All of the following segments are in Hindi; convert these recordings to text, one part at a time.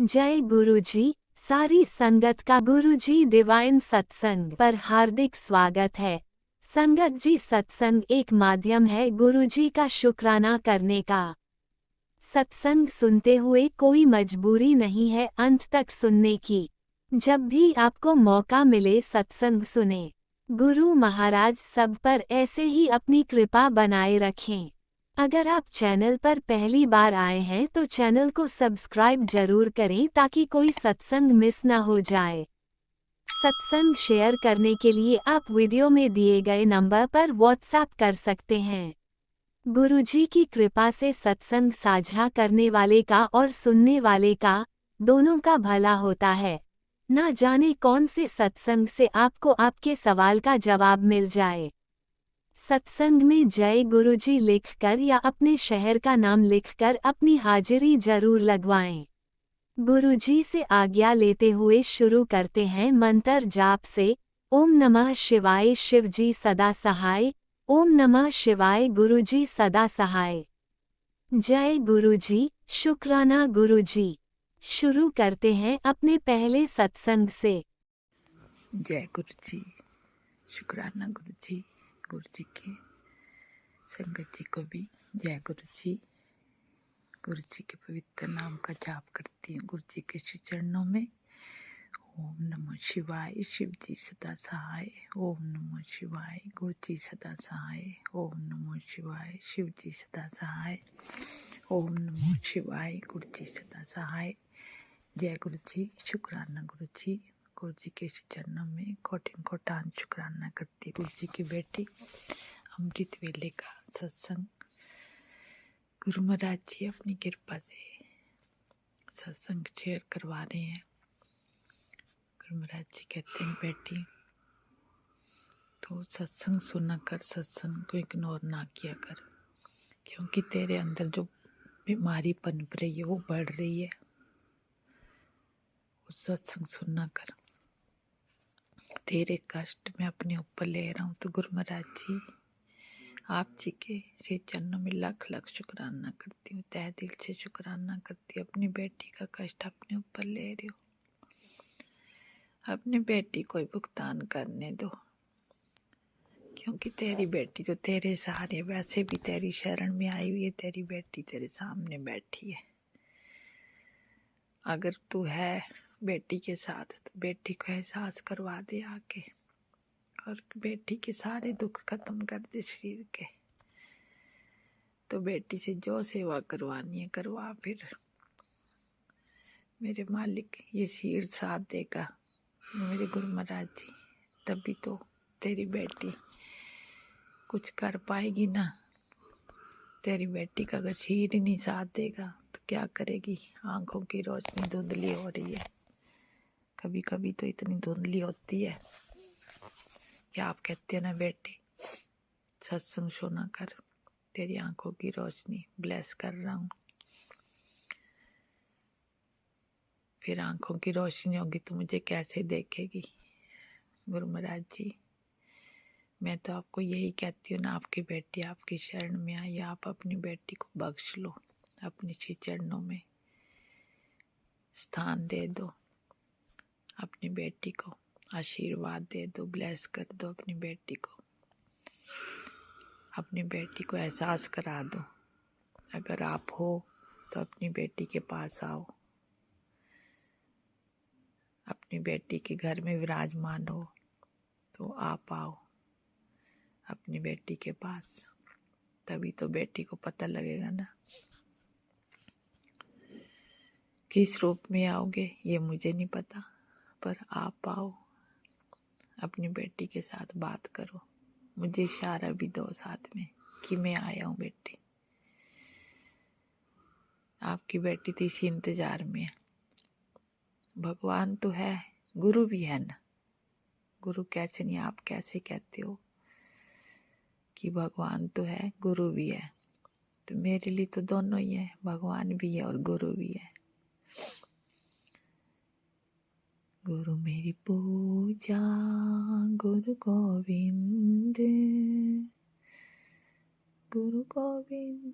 जय गुरुजी। सारी संगत का गुरुजी डिवाइन सत्संग पर हार्दिक स्वागत है। संगत जी, सत्संग एक माध्यम है गुरुजी का शुक्राना करने का। सत्संग सुनते हुए कोई मजबूरी नहीं है अंत तक सुनने की। जब भी आपको मौका मिले सत्संग सुने। गुरु महाराज सब पर ऐसे ही अपनी कृपा बनाए रखें। अगर आप चैनल पर पहली बार आए हैं तो चैनल को सब्सक्राइब जरूर करें ताकि कोई सत्संग मिस ना हो जाए। सत्संग शेयर करने के लिए आप वीडियो में दिए गए नंबर पर व्हाट्सएप कर सकते हैं। गुरुजी की कृपा से सत्संग साझा करने वाले का और सुनने वाले का, दोनों का भला होता है। ना जाने कौन से सत्संग से आपको आपके सवाल का जवाब मिल जाए। सत्संग में जय गुरुजी लिखकर या अपने शहर का नाम लिखकर अपनी हाजिरी जरूर लगवाएं। गुरुजी से आज्ञा लेते हुए शुरू करते हैं मंत्र जाप से। ओम नमः शिवाय शिवजी सदा सहाय। ओम नमः शिवाय गुरुजी सदा सहाय। जय गुरुजी, शुक्राना गुरुजी। शुरू करते हैं अपने पहले सत्संग से। जय गुरु जी, शुक्राना गुरु जी के संगत जी को भी जय गुरु जी के पवित्र नाम का जाप करती हूँ। गुरु जी के श्री चरणों में ओम नमो शिवाय शिव जी सदा सहाय। ओम नमो शिवाय गुरु जी सदा सहाय। ओम नमो शिवाय शिव जी सदा सहाय। ओम नमो शिवाय गुरु जी सदा सहाय। जय गुरु जी, शुक्राना गुरु जी के चरणों में कोटिन कोटान शुक्राना करती। गुरु जी की बेटी अमृत वेले का सत्संग गुरु महाराज जी अपनी कृपा से सत्संग शेयर करवा रहे हैं। गुरु महाराज जी कहते हैं, बेटी तो सत्संग सुना कर, सत्संग को इग्नोर ना किया कर, क्योंकि तेरे अंदर जो बीमारी पनप रही है वो बढ़ रही है। वो सत्संग सुनना कर। तेरे कष्ट मैं अपने ऊपर ले रहा हूँ। तो गुरु महाराज जी आप जी के श्री चरणों में लाख लाख शुक्राना करती हूँ, तहे दिल से शुक्राना करती हूँ। अपनी बेटी का कष्ट अपने ऊपर ले रही हो, अपनी बेटी को भुगतान करने दो, क्योंकि तेरी बेटी तो तेरे सहारे, वैसे भी तेरी शरण में आई हुई है। तेरी बेटी तेरे सामने बैठी है। अगर तू है बेटी के साथ तो बेटी को एहसास करवा दे आके, और बेटी के सारे दुख खत्म कर दे शरीर के। तो बेटी से जो सेवा करवानी है करवा। फिर मेरे मालिक ये शरीर साथ देगा, मेरे गुरु महाराज जी, तभी तो तेरी बेटी कुछ कर पाएगी ना। तेरी बेटी का अगर शरीर ही नहीं साथ देगा तो क्या करेगी। आंखों की रोशनी धुंधली हो रही है, कभी कभी तो इतनी धुंधली होती है कि आप कहते हो ना बेटी सत्संग सुना कर, तेरी आंखों की रोशनी ब्लेस कर रहा हूँ। फिर आंखों की रोशनी होगी तो मुझे कैसे देखेगी। गुरु महाराज जी मैं तो आपको यही कहती हूँ ना, आपकी बेटी आपकी शरण में आई, आप अपनी बेटी को बख्श लो, अपनी श्री चरणों में स्थान दे दो, अपनी बेटी को आशीर्वाद दे दो, ब्लेस कर दो अपनी बेटी को, अपनी बेटी को एहसास करा दो। अगर आप हो तो अपनी बेटी के पास आओ, अपनी बेटी के घर में विराजमान हो तो आप आओ अपनी बेटी के पास, तभी तो बेटी को पता लगेगा ना। किस रूप में आओगे ये मुझे नहीं पता, पर आप आओ, अपनी बेटी के साथ बात करो, मुझे इशारा भी दो साथ में कि मैं आया हूँ बेटी। आपकी बेटी तो इसी इंतजार में है। भगवान तो है, गुरु भी है ना। गुरु कैसे नहीं, आप कैसे कहते हो कि भगवान तो है गुरु भी है। तो मेरे लिए तो दोनों ही है, भगवान भी है और गुरु भी है। गुरु मेरी पूजा गुरु गोविंद, गुरु गोविंद,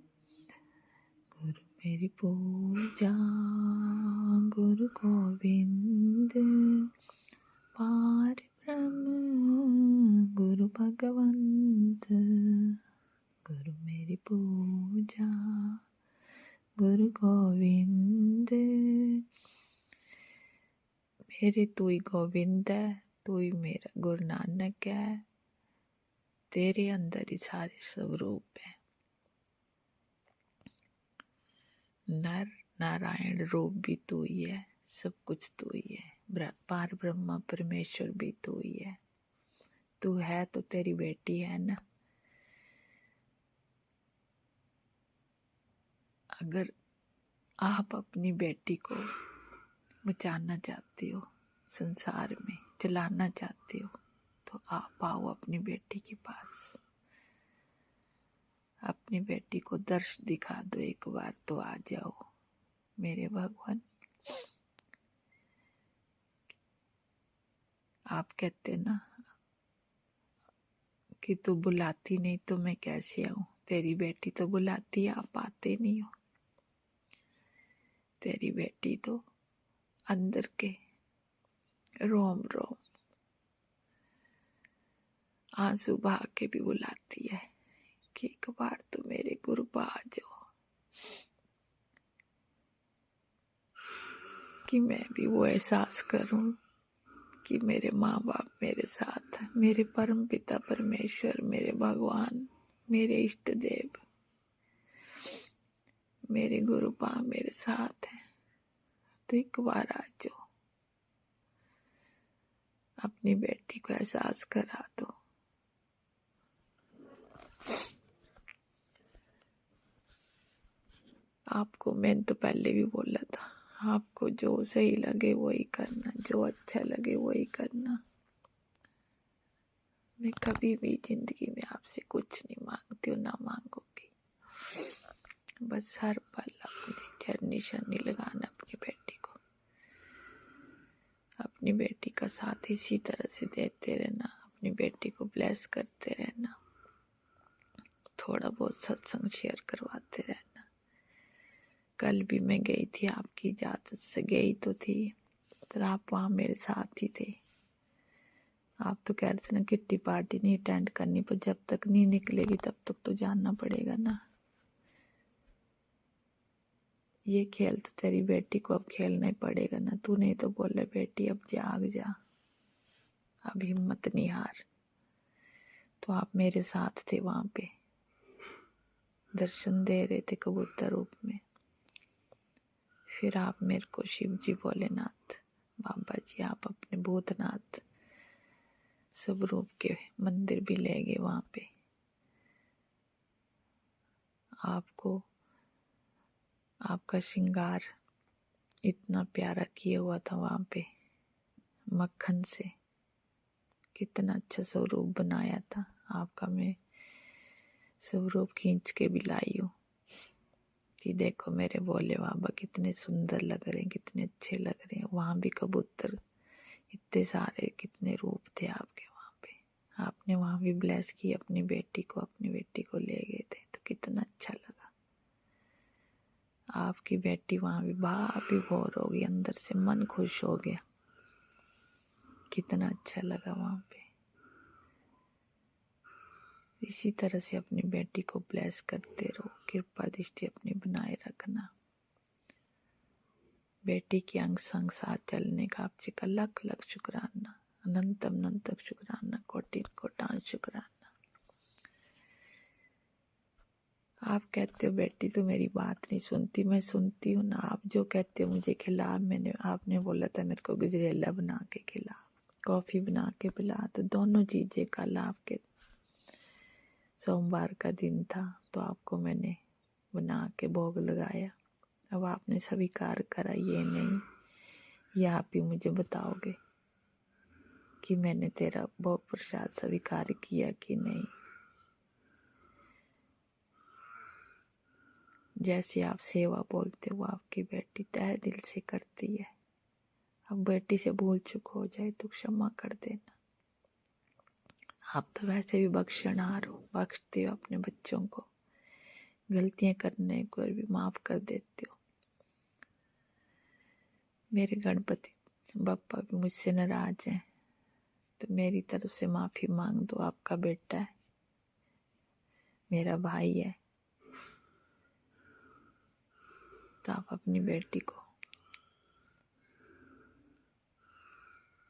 गुरु मेरी पूजा गुरु गोविंद पार ब्रह्म गुरु भगवंत। गुरु मेरी पूजा गुरु गोविंद। मेरे तू ही गोविंद है, तू ही मेरा गुरु नानक है। तेरे अंदर ही सारे स्वरूप है। नर नारायण रूप भी तू ही है, सब कुछ तू ही है। पार ब्रह्मा परमेश्वर भी तू ही है। तू है तो तेरी बेटी है ना। अगर आप अपनी बेटी को बचाना चाहते हो, संसार में चलाना चाहते हो, तो आप आओ अपनी बेटी के पास। अपनी बेटी को दर्श दिखा दो एक बार तो आ जाओ मेरे भगवान। आप कहते ना कि तू बुलाती नहीं तो मैं कैसे आऊं। तेरी बेटी तो बुलाती है, आप आते नहीं हो। तेरी बेटी तो अंदर के रोम रोम आंसू बहा के भी बुलाती है कि एक बार तो मेरे गुरु पा आ जाओ, कि मैं भी वो एहसास करूं कि मेरे माँ बाप मेरे साथ, मेरे परम पिता परमेश्वर, मेरे भगवान, मेरे इष्ट देव, मेरे गुरु पा मेरे साथ हैं। तो एक बार आ जाओ, अपनी बेटी को एहसास करा दो। आपको मैंने तो पहले भी बोला था, आपको जो सही लगे वही करना, जो अच्छा लगे वही करना। मैं कभी भी जिंदगी में आपसे कुछ नहीं मांगती हूँ, ना मांगूंगी। बस हर पल अपनी चरनी शरनी लगाना अपनी बेटी को। अपनी बेटी का साथ इसी तरह से देते रहना, अपनी बेटी को ब्लेस करते रहना, थोड़ा बहुत सत्संग शेयर करवाते रहना। कल भी मैं गई थी, आपकी इजाजत से गई तो थी, तो आप वहाँ मेरे साथ ही थे। आप तो कह रहे थे ना किट्टी पार्टी नहीं अटेंड करनी, पर जब तक नहीं निकलेगी तब तक तो जानना पड़ेगा ना। ये खेल तो तेरी बेटी को अब खेलना ही पड़ेगा ना। तू नहीं तो बोले बेटी अब जाग जा, अब हिम्मत नहीं हार। तो आप मेरे साथ थे वहां पे, दर्शन दे रहे थे कबूतर रूप में। फिर आप मेरे को शिव जी भोलेनाथ बाबा जी, आप अपने भूतनाथ सब रूप के मंदिर भी ले गए वहां पे। आपको आपका श्रृंगार इतना प्यारा किया हुआ था वहां पे, मक्खन से कितना अच्छा स्वरूप बनाया था आपका। मैं स्वरूप खींच के भी लाई हूँ कि देखो मेरे भोले बाबा कितने सुंदर लग रहे हैं, कितने अच्छे लग रहे हैं। वहां भी कबूतर इतने सारे, कितने रूप थे आपके वहां पे। आपने वहां भी ब्लेस की अपनी बेटी को, अपनी बेटी को ले गए थे तो कितना अच्छा लगा। आपकी बेटी वहां भी भी गौर हो गई, अंदर से मन खुश हो गया, कितना अच्छा लगा वहां पे। इसी तरह से अपनी बेटी को ब्लेस करते रहो, कृपा दृष्टि अपनी बनाए रखना। बेटी के अंग संग साथ चलने का आपसे का लख लख शुक्राना, अनंतम अनंतक शुक्राना, कोटि कोटान शुक्राना। आप कहते हो बेटी तो मेरी बात नहीं सुनती, मैं सुनती हूँ ना। आप जो कहते हो मुझे खिला, आपने बोला था मेरे को गजरेला बना के खिला, कॉफी बना के पिला, तो दोनों चीजें कल आपके सोमवार का दिन था तो आपको मैंने बना के भोग लगाया। अब आपने स्वीकार करा, ये नहीं ये आप ही मुझे बताओगे कि मैंने तेरा भोग प्रसाद स्वीकार किया कि नहीं। जैसे आप सेवा बोलते हो आपकी बेटी तहे दिल से करती है। अब बेटी से भूल चूक हो जाए तो क्षमा कर देना। आप तो वैसे भी बख्शनहार हो, बख्शते हो अपने बच्चों को, गलतियां करने को भी माफ कर देते हो। मेरे गणपति बप्पा भी मुझसे नाराज हैं, तो मेरी तरफ से माफी मांग दो। आपका बेटा है, मेरा भाई है, तो आप अपनी बेटी को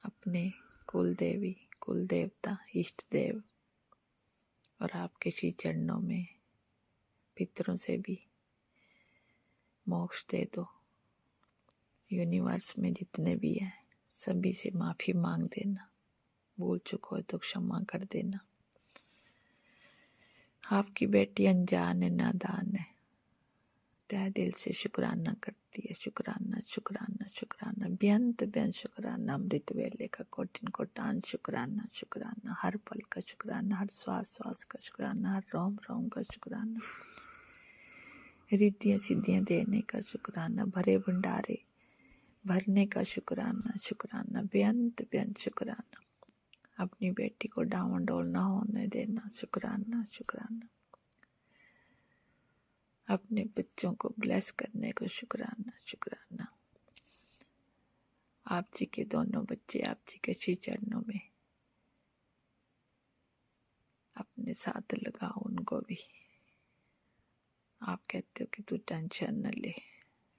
अपने कुल देवी, कुल देवता, इष्ट देव और आपके श्री चरणों में पितरों से भी मोक्ष दे दो। यूनिवर्स में जितने भी हैं सभी से माफी मांग देना। भूल चुक हो तो क्षमा कर देना। आपकी बेटी अनजान है, नादान है, तहे दिल से शुक्राना करती है। शुक्राना शुक्राना शुक्राना, बेअंत बेअंत शुक्राना, अमृत वेले का कोटिन कोटान शुक्राना। शुक्राना हर पल का शुक्राना, हर श्वास श्वास का शुक्राना, हर रोम रोम का शुक्राना, रिद्धियां सिद्धियां देने का शुक्राना, भरे भंडारे भरने का शुक्राना। शुक्राना बेअंत बेअंत शुक्राना, अपनी बेटी को डावाडोल ना होने देना। शुक्राना शुक्राना, अपने बच्चों को ब्लेस करने को शुक्राना। शुक्राना आप जी के दोनों बच्चे आप जी के श्री चरणों में अपने साथ लगाओ उनको भी। आप कहते हो कि तू टेंशन न ले,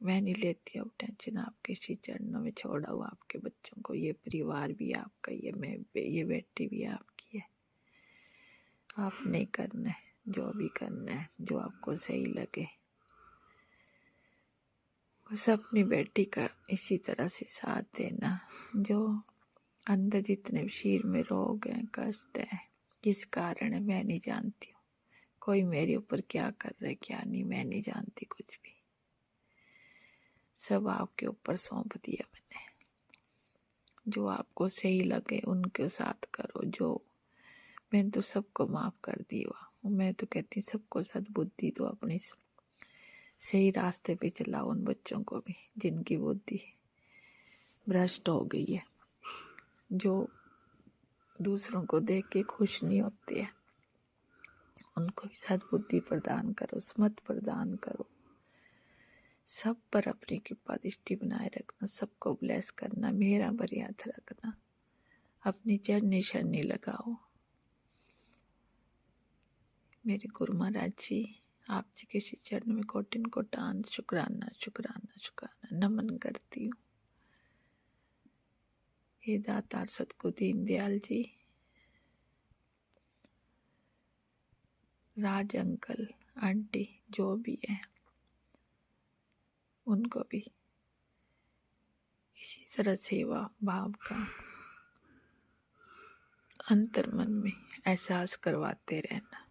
मैं नहीं लेती अब टेंशन। आपके श्री चरणों में छोड़ा हुआ आपके बच्चों को। ये परिवार भी आपका, ये बेटी भी आपकी है। आप नहीं करना है, जो भी करना है, जो आपको सही लगे। बस अपनी बेटी का इसी तरह से साथ देना। जो अंदर जितने शरीर में रोग हैं, कष्ट है, किस कारण है मैं नहीं जानती हूँ। कोई मेरे ऊपर क्या कर रहा है क्या नहीं, मैं नहीं जानती कुछ भी। सब आपके ऊपर सौंप दिया मैंने। जो आपको सही लगे उनके साथ करो। जो मैंने तो सबको माफ कर दिया। मैं तो कहती सबको सद्बुद्धि दो, अपनी सही रास्ते पे चलाओ उन बच्चों को भी जिनकी बुद्धि भ्रष्ट हो गई है, जो दूसरों को देख के खुश नहीं होते हैं। उनको भी सद्बुद्धि प्रदान करो, स्मत प्रदान करो। सब पर अपनी कृपा दृष्टि बनाए रखना, सबको ब्लेस करना, मेरा बरियात रखना। अपनी चरनी शरणी लगाओ। मेरे गुरु महाराज जी आप जी के श्री चरण में कोटिन कोटान शुक्राना शुक्राना शुक्राना नमन करती हूँ। हे दातार सतगुरु दीन दयाल जी, राज अंकल आंटी जो भी है उनको भी इसी तरह सेवा भाव का अंतर मन में एहसास करवाते रहना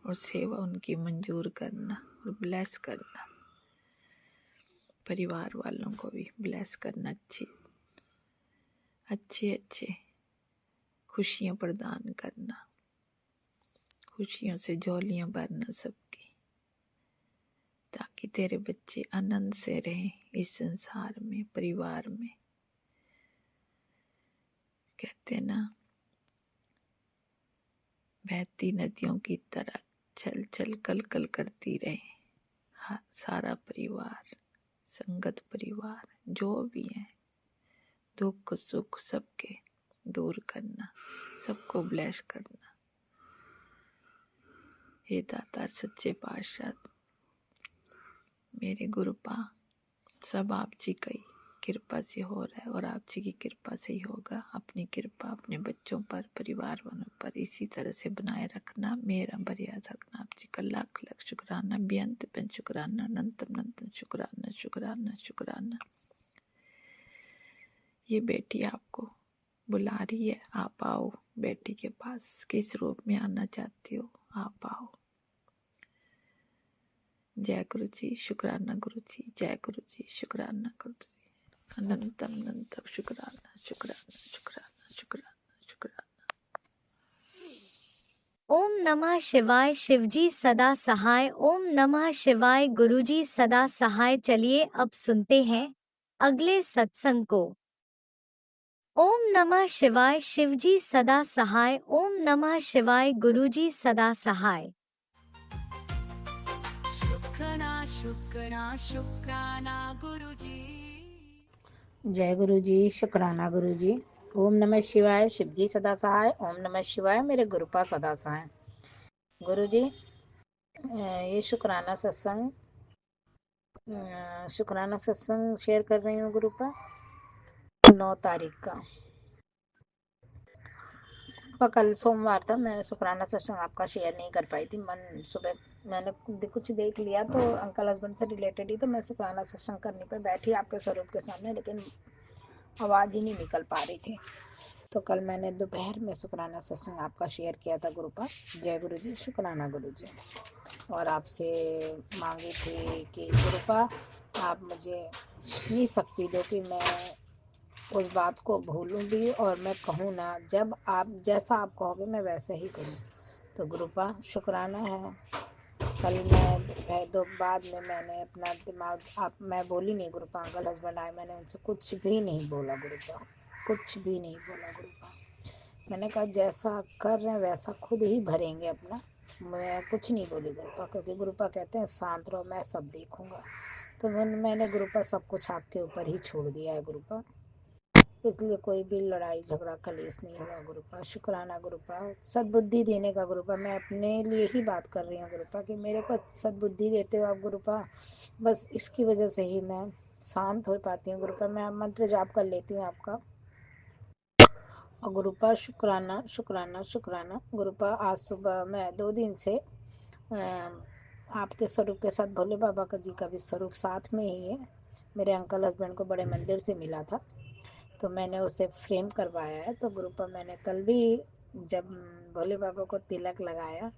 और सेवा उनकी मंजूर करना और ब्लेस करना। परिवार वालों को भी ब्लेस करना। अच्छे खुशियां प्रदान करना, खुशियों से झोलियां भरना सबकी, ताकि तेरे बच्चे आनंद से रहें इस संसार में, परिवार में। कहते ना, बहती नदियों की तरह चल चल कल कल करती रहे। सारा परिवार, संगत परिवार जो भी है, दुख सुख सबके दूर करना, सबको ब्लेस करना। हे दाता सच्चे पातशाह, मेरे गुरुपा सब आप जी की कृपा से हो रहा है और आप जी की कृपा से ही होगा। अपनी कृपा अपने बच्चों पर, परिवार वालों पर इसी तरह से बनाए रखना, मेरा बरिया रखना। आप जी का लाख लाख शुक्राना, बेअंत बेअंत शुक्राना, अनंतम अनंतम शुक्राना शुक्राना शुक्राना। ये बेटी आपको बुला रही है, आप आओ बेटी के पास। किस रूप में आना चाहती हो आप आओ। जय गुरु जी, शुक्राना गुरु जी, जय गुरु जी, शुक्राना गुरु जी, अनंतम अनंतम शुक्राना शुक्राना शुक्राना शुक्राना शुक्राना। ओम नमः शिवाय। शिवजी सदा सहाय। ओम नमः शिवाय। गुरुजी सदा सहाय। चलिए अब सुनते हैं अगले सत्संग को। ओम नमः शिवाय। शिवजी सदा सहाय। ओम नमः शिवाय। गुरुजी सदा सहाय। शुक्राना गुरुजी। जय गुरु जी, शुक्राना गुरु जी। ओम नमः शिवाय। शिव जी सदा सहाय। ओम नमः शिवाय। मेरे गुरुपा सदा सहाय। गुरु जी, ये शुक्राना सत्संग शेयर कर रही हूँ गुरुपा 9 तारीख का। कल सोमवार था, मैं शुक्राना सत्संग आपका शेयर नहीं कर पाई थी। मन सुबह मैंने कुछ देख लिया तो अंकल हस्बैंड से रिलेटेड ही, तो मैं शुक्राना सत्संग करने पे बैठी आपके स्वरूप के सामने, लेकिन आवाज़ ही नहीं निकल पा रही थी। तो कल मैंने दोपहर में शुक्राना सत्संग आपका शेयर किया था गुरुपा। जय गुरु जी, शुक्राना गुरु जी। और आपसे मांगी थी कि गुरुपा आप मुझे इतनी शक्ति दो कि मैं उस बात को भूलूं भी और मैं कहूँ ना, जब आप जैसा आप कहोगे मैं वैसे ही करूँ। तो गुरुपा शुक्राना है। कल मैं दोपहर दो बाद में मैंने अपना दिमाग मैं बोली नहीं गुरुपा। अंकल हस्बैंड आए, मैंने उनसे कुछ भी नहीं बोला गुरुपा, कुछ भी नहीं बोला गुरुपा। मैंने कहा जैसा कर रहे हैं वैसा खुद ही भरेंगे अपना। मैं कुछ नहीं बोली गुरुपा, क्योंकि गुरुपा कहते हैं शांत रहो, मैं सब देखूंगा। तो मैंने गुरुपा सब कुछ आपके ऊपर ही छोड़ दिया है गुरुपा। इसलिए कोई भी लड़ाई झगड़ा कलेश नहीं हुआ गुरुपा। शुक्राना गुरुपा सद्बुद्धि देने का गुरुपा। मैं अपने लिए ही बात कर रही हूँ गुरुपा कि मेरे को सद्बुद्धि देते हो आप गुरुपा। बस इसकी वजह से ही मैं शांत हो पाती हूँ गुरुपा। मैं मंत्र जाप कर लेती हूँ आपका। और गुरुपा शुक्राना शुक्राना शुक्राना गुरुपा। आज सुबह मैं 2 दिन से आपके स्वरूप के साथ भोले बाबा का जी का भी स्वरूप साथ में ही है। मेरे अंकल हस्बैंड को बड़े मंदिर से मिला था, तो मैंने उसे फ्रेम करवाया है। तो गुरुपा मैंने कल भी जब भोले बाबा को तिलक लगाया,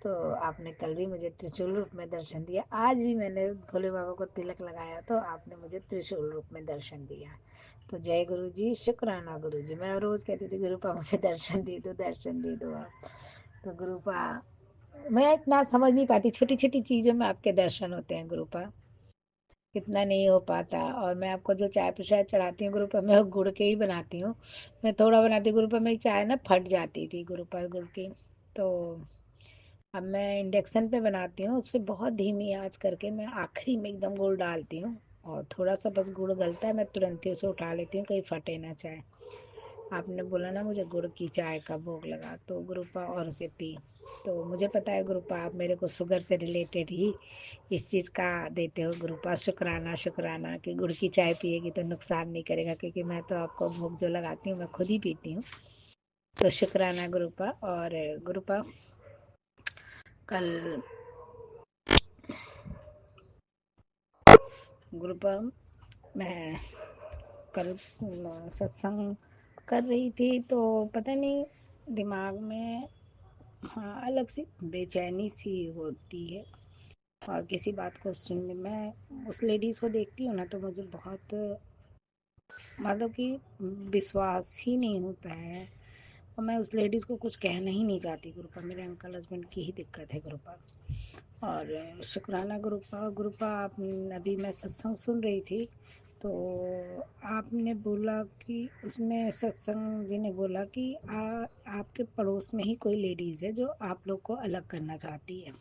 तो आपने कल भी मुझे त्रिशूल रूप में दर्शन दिया। आज भी मैंने भोले बाबा को तिलक लगाया तो आपने मुझे त्रिशूल रूप में दर्शन दिया। तो जय गुरु जी, शुक्राना गुरु जी। मैं रोज कहती थी गुरुपा मुझे दर्शन दे दो, दर्शन दे दो आप। तो गुरुपा मैं इतना समझ नहीं पाती, छोटी छोटी चीजों में आपके दर्शन होते हैं गुरुपा, इतना नहीं हो पाता। और मैं आपको जो चाय प्रसाद चढ़ाती हूँ गुरुपा, मैं वो गुड़ के ही बनाती हूँ। मैं थोड़ा बनाती हूँ गुरुपा, मेरी चाय ना फट जाती थी गुरुपा गुड़ की। तो अब मैं इंडक्शन पे बनाती हूँ, उस पर बहुत धीमी आंच करके मैं आखिरी में एकदम गुड़ डालती हूँ, और थोड़ा सा बस गुड़ गलता है मैं तुरंत ही उसे उठा लेती हूँ, कहीं फटे ना चाय। आपने बोला ना मुझे गुड़ की चाय का भोग लगा, तो गुरुपा और उसे पी। तो मुझे पता है गुरुपा आप मेरे को शुगर से रिलेटेड ही इस चीज़ का देते हो गुरुपा। शुक्राना शुक्राना कि गुड़ की चाय पिएगी तो नुकसान नहीं करेगा, क्योंकि मैं तो आपको भोग जो लगाती हूँ मैं खुद ही पीती हूँ। तो शुक्राना गुरुपा। और गुरुपा कल गुरुपा मैं कल सत्संग कर रही थी तो पता नहीं दिमाग में हाँ अलग सी बेचैनी सी होती है। और किसी बात को सुनने मैं उस लेडीज़ को देखती हूँ ना, तो मुझे बहुत मतलब कि विश्वास ही नहीं होता है, और मैं उस लेडीज़ को कुछ कहना ही नहीं चाहती गुरुपा। मेरे अंकल हस्बैंड की ही दिक्कत है गुरुपा। और शुक्राना गुरुपा। गुरुपा आप अभी मैं सत्संग सुन रही थी, तो आपने बोला कि उसमें सत्संग जी ने बोला कि आपके पड़ोस में ही कोई लेडीज़ है जो आप लोग को अलग करना चाहती है।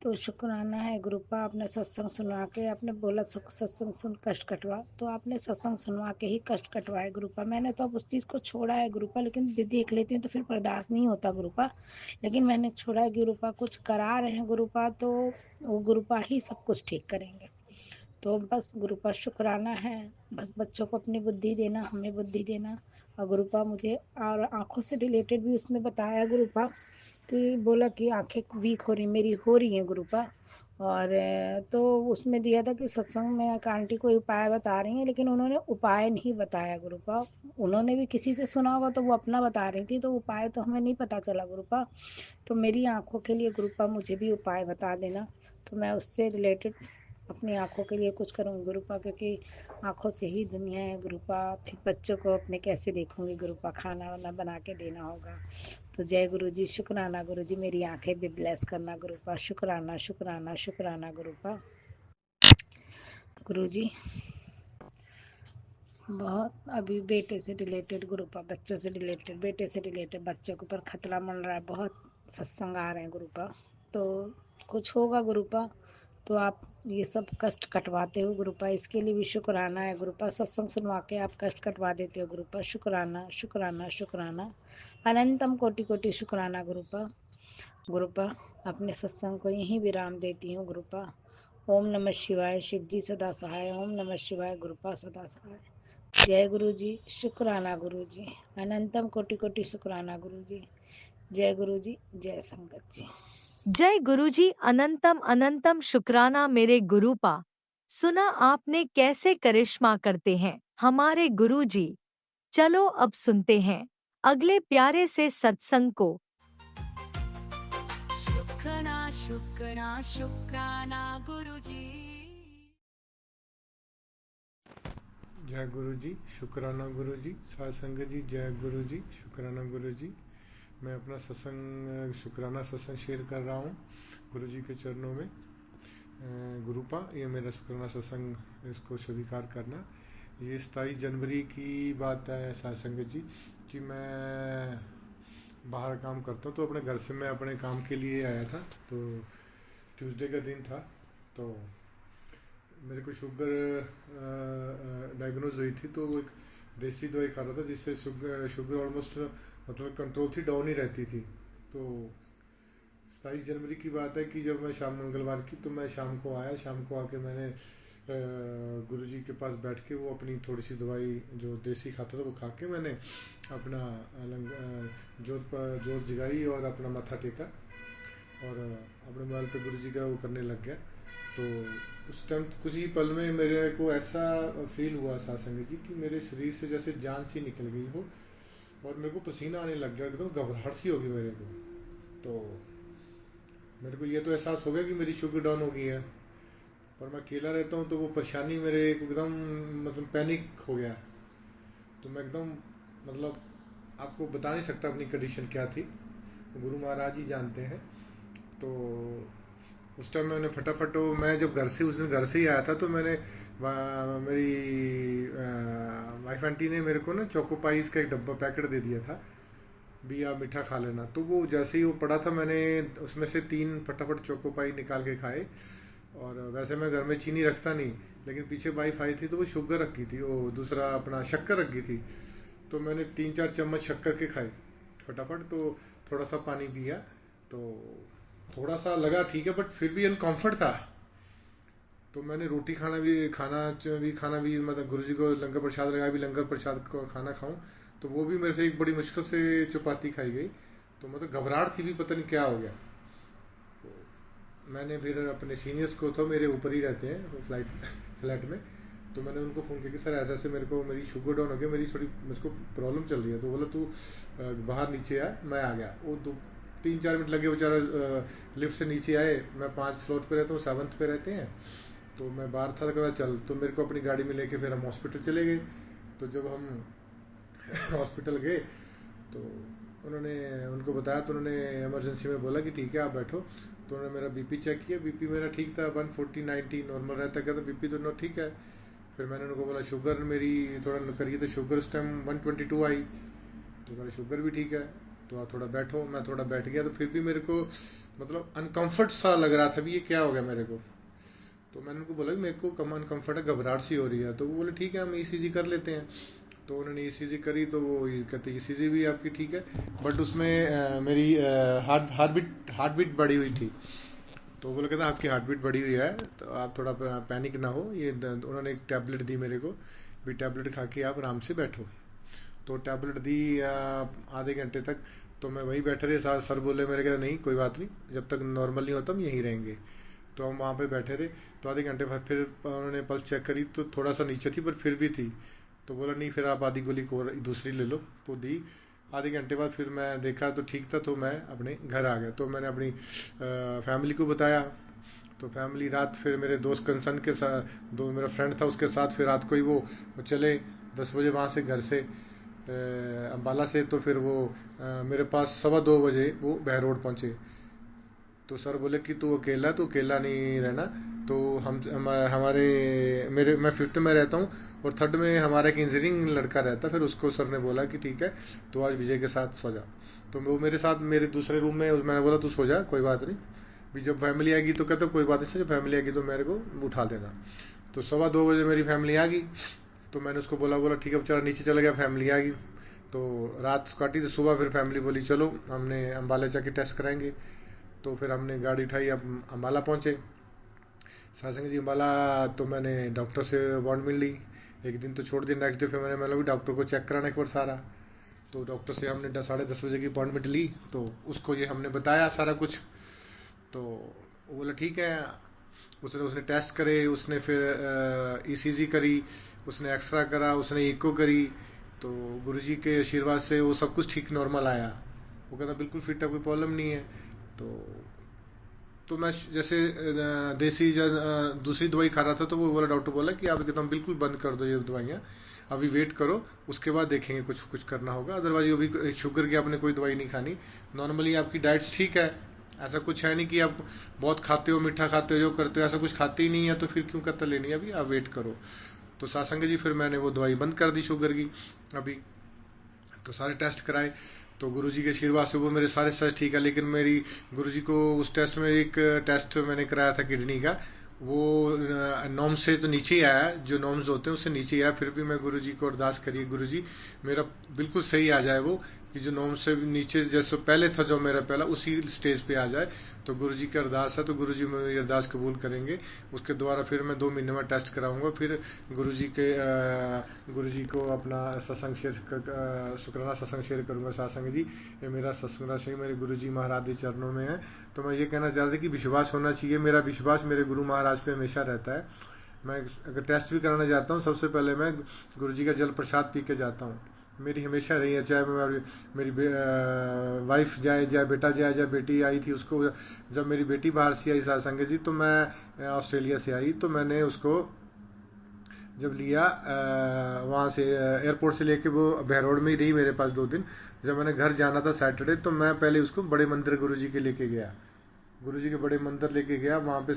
तो शुक्राना है गुरुपा, आपने सत्संग सुनवा के आपने बोला सत्संग सुन कष्ट कटवा, तो आपने सत्संग सुनवा के ही कष्ट कटवाए गुरुपा। मैंने तो अब उस चीज़ को छोड़ा है गुरुपा, लेकिन देख लेती हूँ तो फिर बर्दाश्त नहीं होता गुरुपा। लेकिन मैंने छोड़ा है गुरुपा, कुछ करा रहे हैं गुरुपा तो वो गुरुपा ही सब कुछ ठीक करेंगे। तो बस गुरुपा शुक्राना है। बस बच्चों को अपनी बुद्धि देना, हमें बुद्धि देना। और गुरुपा मुझे और आँखों से रिलेटेड भी उसमें बताया गुरुपा कि बोला कि आंखें वीक हो रही मेरी हो रही हैं गुरुपा। और तो उसमें दिया था कि सत्संग में एक आंटी कोई उपाय बता रही हैं, लेकिन उन्होंने उपाय नहीं बताया गुरुपा। उन्होंने भी किसी से सुना होगा तो वो अपना बता रही थी, तो उपाय तो हमें नहीं पता चला गुरुपा। तो मेरी आंखों के लिए गुरुपा मुझे भी उपाय बता देना, तो मैं उससे रिलेटेड अपनी आंखों के लिए कुछ करूँ गुरुपा, क्योंकि आंखों से ही दुनिया है गुरुपा। फिर बच्चों को अपने कैसे देखूंगी गुरुपा, खाना वाना बना के देना होगा। तो जय गुरु जी, शुक्राना गुरु जी, मेरी आंखें भी ब्लेस करना गुरुपा। शुक्राना शुक्राना शुक्राना गुरुपा। गुरु जी बहुत अभी बेटे से रिलेटेड गुरुपा, बच्चों से रिलेटेड, बेटे से रिलेटेड बच्चों के ऊपर खतरा मंड रहा है, बहुत सत्संग आ रहे हैं गुरुपा। तो कुछ होगा गुरुपा, तो आप ये सब कष्ट कटवाते हो गुरुपा, इसके लिए भी शुक्राना है गुरुपा। सत्संग सुनवा के आप कष्ट कटवा देते हो गुरुपा, शुक्राना शुक्राना शुक्राना, अनंतम कोटि कोटि शुक्राना गुरुपा। गुरुपा अपने सत्संग को यहीं विराम देती हूँ गुरुपा। ओम नमः शिवाय, शिव जी सदा सहाय। ओम नमः शिवाय, गुरुपा सदा सहाय। जय गुरु जी, शुक्राना गुरु जी, अनंतम कोटि कोटि शुक्राना गुरु जी। जय गुरु जी, जय संगत जी। जय गुरुजी, अनंतम अनंतम शुक्राना मेरे गुरुपा। सुना आपने कैसे करिश्मा करते हैं हमारे गुरुजी। चलो अब सुनते हैं अगले प्यारे से सत्संग को। शुक्राना शुक्राना शुक्राना गुरु जी। जय गुरु जी, शुक्राना गुरु जी। साध संगत जी, जय गुरु जी, शुक्राना गुरु जी। मैं अपना सत्संग शुक्राना सत्संग शेयर कर रहा हूँ गुरु जी के चरणों में। गुरुपा, ये मेरा शुक्राना सत्संग, इसको स्वीकार करना। ये 27 जनवरी की बात है साध संगत जी कि मैं बाहर काम करता हूँ, तो अपने घर से मैं अपने काम के लिए आया था। तो ट्यूसडे का दिन था, तो मेरे को शुगर डायग्नोज हुई थी। तो वो एक देसी दवाई खा रहा था जिससे शुगर ऑलमोस्ट मतलब कंट्रोल थी, डाउन ही रहती थी। तो 27 जनवरी की बात है कि जब मैं शाम मंगलवार की, तो मैं शाम को आया। शाम को आके मैंने गुरुजी के पास बैठ के वो अपनी थोड़ी सी दवाई जो देसी खाता था वो खा के मैंने अपना जोत जगाई और अपना माथा टेका और अपने मोबाइल पे गुरुजी का वो करने लग गया। तो उस टाइम कुछ ही पल में मेरे को ऐसा फील हुआ साथ संगत जी कि मेरे शरीर से जैसे जान सी निकल गई हो और मेरे को पसीना आने लग गया, एकदम घबराहट सी होगी मेरे को। तो मेरे को ये तो एहसास हो गया कि मेरी शुगर डाउन हो गई है, पर मैं अकेला रहता हूँ तो वो परेशानी मेरे को एकदम मतलब पैनिक हो गया। तो मैं एकदम मतलब आपको बता नहीं सकता अपनी कंडीशन क्या थी, गुरु महाराज ही जानते हैं। तो उस टाइम मैंने फटाफट, मैं जब घर से उस दिन घर से ही आया था, तो मैंने मेरी वाइफ आंटी ने मेरे को ना चोको पाइस का एक डब्बा पैकेट दे दिया था, भी आप मीठा खा लेना। तो वो जैसे ही वो पड़ा था, मैंने उसमें से 3 फटाफट चोको पाई निकाल के खाए। और वैसे मैं घर में चीनी रखता नहीं, लेकिन पीछे वाइफ आई थी तो वो शुगर रखी थी, वो दूसरा अपना शक्कर रखी थी। तो मैंने 3-4 चम्मच शक्कर के खाए फटाफट। तो थोड़ा सा पानी पिया, तो थोड़ा सा लगा ठीक है, बट फिर भी अनकंफर्ट था। तो मैंने रोटी खाना भी मतलब गुरुजी को लंगर प्रसाद लगाया, भी लंगर प्रसाद को खाना खाऊं, तो वो भी मेरे से एक बड़ी मुश्किल से चपाती खाई गई। तो मतलब घबराहट थी भी, पता नहीं क्या हो गया। तो मैंने फिर अपने सीनियर्स को, तो मेरे ऊपर ही रहते हैं वो फ्लैट में, तो मैंने उनको फ़ोन किया कि सर ऐसे ऐसे मेरे को मेरी शुगर डाउन हो गई, मुझको प्रॉब्लम चल रही है। तो बोला तू बाहर नीचे आ। मैं आ गया। वो 3-4 मिनट लगे बेचारा, लिफ्ट से नीचे आए। मैं 5 फ्लोर पे रहता हूँ, 7th पे रहते हैं। तो मैं बाहर था, तो चल, तो मेरे को अपनी गाड़ी में लेके फिर हम हॉस्पिटल चले गए। तो जब हम हॉस्पिटल गए तो उनको बताया, तो उन्होंने इमरजेंसी में बोला कि ठीक है आप बैठो। तो उन्होंने मेरा बीपी चेक किया, बीपी मेरा ठीक था, 140/90 नॉर्मल रहता है। बीपी तो ठीक है। फिर मैंने उनको बोला शुगर मेरी थोड़ा करिए, तो शुगर उस टाइम 122 आई। तो मेरा शुगर भी ठीक है, तो आप थोड़ा बैठो। मैं थोड़ा बैठ गया, तो फिर भी मेरे को मतलब अनकंफर्ट सा लग रहा था भी, ये क्या हो गया मेरे को। तो मैंने उनको बोला कि मेरे को कम अनकंफर्ट है, घबराहट सी हो रही है। तो वो बोले ठीक है हम ईसीजी कर लेते हैं। तो उन्होंने ईसीजी करी, तो वो कहते ईसीजी भी आपकी ठीक है, बट उसमें मेरी हार्ट बीट बढ़ी हुई थी। तो वो कहता आपकी हार्ट बीट बढ़ी हुई है, तो आप थोड़ा पैनिक ना हो। ये उन्होंने एक टैबलेट दी मेरे को, भी टैबलेट खा के आप आराम से बैठो। तो टैबलेट दी आधे घंटे तक। तो मैं वही बैठे रहे। सर बोले मेरे, कहते नहीं कोई बात नहीं, जब तक नॉर्मल नहीं होता हम यहीं रहेंगे। तो हम वहाँ पे बैठे रहे। तो आधे घंटे बाद फिर उन्होंने पल्स चेक करी, तो थोड़ा सा नीचे थी, पर फिर भी थी। तो बोला नहीं, फिर आप आधी गोली को दूसरी ले लो। तो दी। आधे घंटे बाद फिर मैं देखा तो ठीक था, तो मैं अपने घर आ गया। तो मैंने अपनी फैमिली को बताया। तो फैमिली रात फिर मेरे दोस्त कंसर्न के साथ, मेरा फ्रेंड था उसके साथ, फिर रात को ही वो चले 10 बजे वहाँ से, घर से अम्बाला से। तो फिर वो मेरे पास 2:15 बजे वो बहर रोड पहुँचे। तो सर बोले कि तू अकेला, तो अकेला नहीं रहना। तो मैं 5th में रहता हूँ और 3rd में हमारा एक इंजीनियरिंग लड़का रहता। फिर उसको सर ने बोला कि ठीक है तो आज विजय के साथ सो जा। तो वो मेरे साथ मेरे दूसरे रूम में, मैंने बोला तू सो जा कोई बात नहीं, भी जब फैमिली आएगी तो कहते कोई बात नहीं, जब फैमिली आएगी तो मेरे को उठा देना। तो 2:15 बजे मेरी फैमिली आ गई, तो मैंने उसको बोला ठीक है बेचारा, नीचे चला गया, फैमिली आ गई। तो रात काटी, तो सुबह फिर फैमिली बोली चलो हमने अम्बाला जाके टेस्ट कराएंगे। तो फिर हमने गाड़ी उठाई, अब अम्बाला पहुंचे। सासंग जी अम्बाला तो मैंने डॉक्टर से अपॉइंटमेंट ली, एक दिन तो छोड़ दिया, नेक्स्ट डे फिर मैंने मतलब डॉक्टर को चेक कराना एक बार सारा। तो डॉक्टर से हमने 10:30 बजे की अपॉइंटमेंट ली, तो उसको ये हमने बताया सारा कुछ। तो वो बोला ठीक है। उसने टेस्ट करे, उसने फिर ईसीजी करी, उसने एक्सरा करा, उसने इको करी। तो गुरुजी के आशीर्वाद से वो सब कुछ ठीक नॉर्मल आया। वो कहता बिल्कुल फिट है, कोई प्रॉब्लम नहीं है। तो मैं जैसे देसी दूसरी दवाई खा रहा था, तो वो बोला, डॉक्टर बोला कि आप एकदम बिल्कुल बंद कर दो ये दवाइयाँ, अभी वेट करो, उसके बाद देखेंगे कुछ करना होगा, अदरवाइज अभी शुगर की आपने कोई दवाई नहीं खानी। नॉर्मली आपकी डाइट्स ठीक है, ऐसा कुछ है नहीं कि आप बहुत खाते हो, मीठा खाते हो, जो करते हो, ऐसा कुछ खाते ही नहीं है, तो फिर क्यों कत्ल लेनी है, अभी आप वेट करो। तो सासंग जी फिर मैंने वो दवाई बंद कर दी शुगर की अभी। तो सारे टेस्ट कराए, तो गुरुजी के आशीर्वाद से वो मेरे सारे टेस्ट ठीक है। लेकिन मेरी गुरुजी को उस टेस्ट में एक टेस्ट मैंने कराया था किडनी का, वो नॉर्म से तो नीचे ही आया, जो नॉर्म्स होते हैं उससे नीचे ही आया। फिर भी मैं गुरुजी को अरदास करी, गुरुजी मेरा बिल्कुल सही आ जाए, वो कि जो नॉर्म से नीचे जैसे पहले था, जो मेरा पहला उसी स्टेज पे आ जाए। तो गुरुजी की अरदास है, तो गुरुजी मेरी अरदास कबूल करेंगे। उसके द्वारा फिर मैं 2 महीने में टेस्ट कराऊंगा, फिर गुरुजी को अपना सत्संग शेयर, शुक्राना सत्संग शेयर करूंगा। सासंग जी ये मेरा सत्संग राशि मेरे गुरुजी महाराज के चरणों में है। तो मैं ये कहना चाहता था कि विश्वास होना चाहिए, मेरा विश्वास मेरे गुरु महाराज पे हमेशा रहता है। मैं अगर टेस्ट भी कराना जाता हूँ, सबसे पहले मैं गुरुजी का जल प्रसाद पी के जाता हूँ, मेरी हमेशा रही है। चाहे मेरी वाइफ जाए, चाहे बेटा जाए, चाहे बेटी आई थी, उसको जब मेरी बेटी बाहर से आई सासंग जी, तो मैं ऑस्ट्रेलिया से आई, तो मैंने उसको जब लिया वहाँ से एयरपोर्ट से लेके, वो बहरोड में ही रही मेरे पास 2 दिन। जब मैंने घर जाना था सैटरडे, तो मैं पहले उसको बड़े मंदिर गुरुजी के लेके गया, गुरुजी के बड़े मंदिर लेके गया, वहाँ पे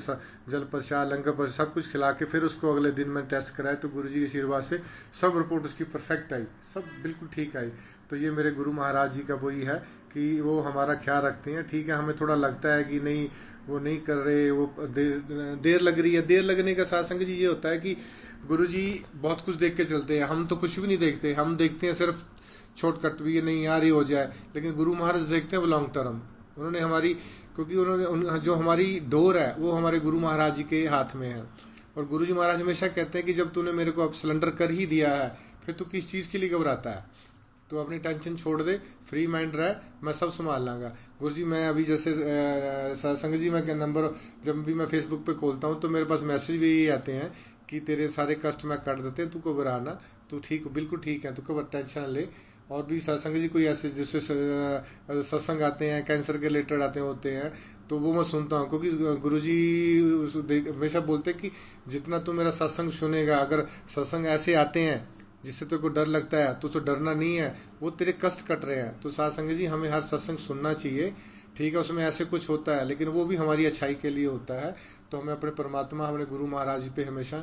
जल प्रसाद, लंगर प्रसाद सब कुछ खिला के फिर उसको अगले दिन मैं टेस्ट कराया। तो गुरुजी के आशीर्वाद से सब रिपोर्ट उसकी परफेक्ट आई, सब बिल्कुल ठीक आई। तो ये मेरे गुरु महाराज जी का वही है कि वो हमारा ख्याल रखते हैं। ठीक है, हमें थोड़ा लगता है कि नहीं वो नहीं कर रहे, वो देर लग रही है। देर लगने का सासंग जी ये होता है कि गुरुजी बहुत कुछ देख के चलते हैं, हम तो कुछ भी नहीं देखते, हम देखते हैं सिर्फ शॉर्टकट भी नहीं यार ही हो जाए। लेकिन गुरु महाराज देखते हैं वो लॉन्ग टर्म, उन्होंने हमारी, क्योंकि उन्होंने जो हमारी डोर है वो हमारे गुरु महाराज जी के हाथ में है। और गुरु जी महाराज हमेशा कहते हैं कि जब तूने मेरे को अब सिलेंडर कर ही दिया है, फिर तू किस चीज के लिए घबराता है, तो अपनी टेंशन छोड़ दे, फ्री माइंड रह, मैं सब संभाल लांगा। गुरु जी मैं अभी जैसे संग जी मैं नंबर जब भी मैं फेसबुक पे खोलता हूँ, तो मेरे पास मैसेज भी आते हैं कि तेरे सारे कष्ट मैं काट देते हैं, तू घबराना, तू ठीक बिल्कुल ठीक है, तू को टेंशन ले। और भी सत्संग जी कोई ऐसे जैसे सत्संग आते हैं, कैंसर के रिलेटेड आते होते हैं, तो वो मैं सुनता हूँ, क्योंकि गुरुजी हमेशा बोलते हैं कि जितना तू मेरा सत्संग सुनेगा, अगर सत्संग ऐसे आते हैं जिससे तेरे को डर लगता है, तो डरना नहीं है, वो तेरे कष्ट कट रहे हैं। तो सत्संग जी हमें हर सत्संग सुनना चाहिए, ठीक है, उसमें ऐसे कुछ होता है, लेकिन वो भी हमारी अच्छाई के लिए होता है। तो हमें अपने परमात्मा, हमारे गुरु महाराज जी पे हमेशा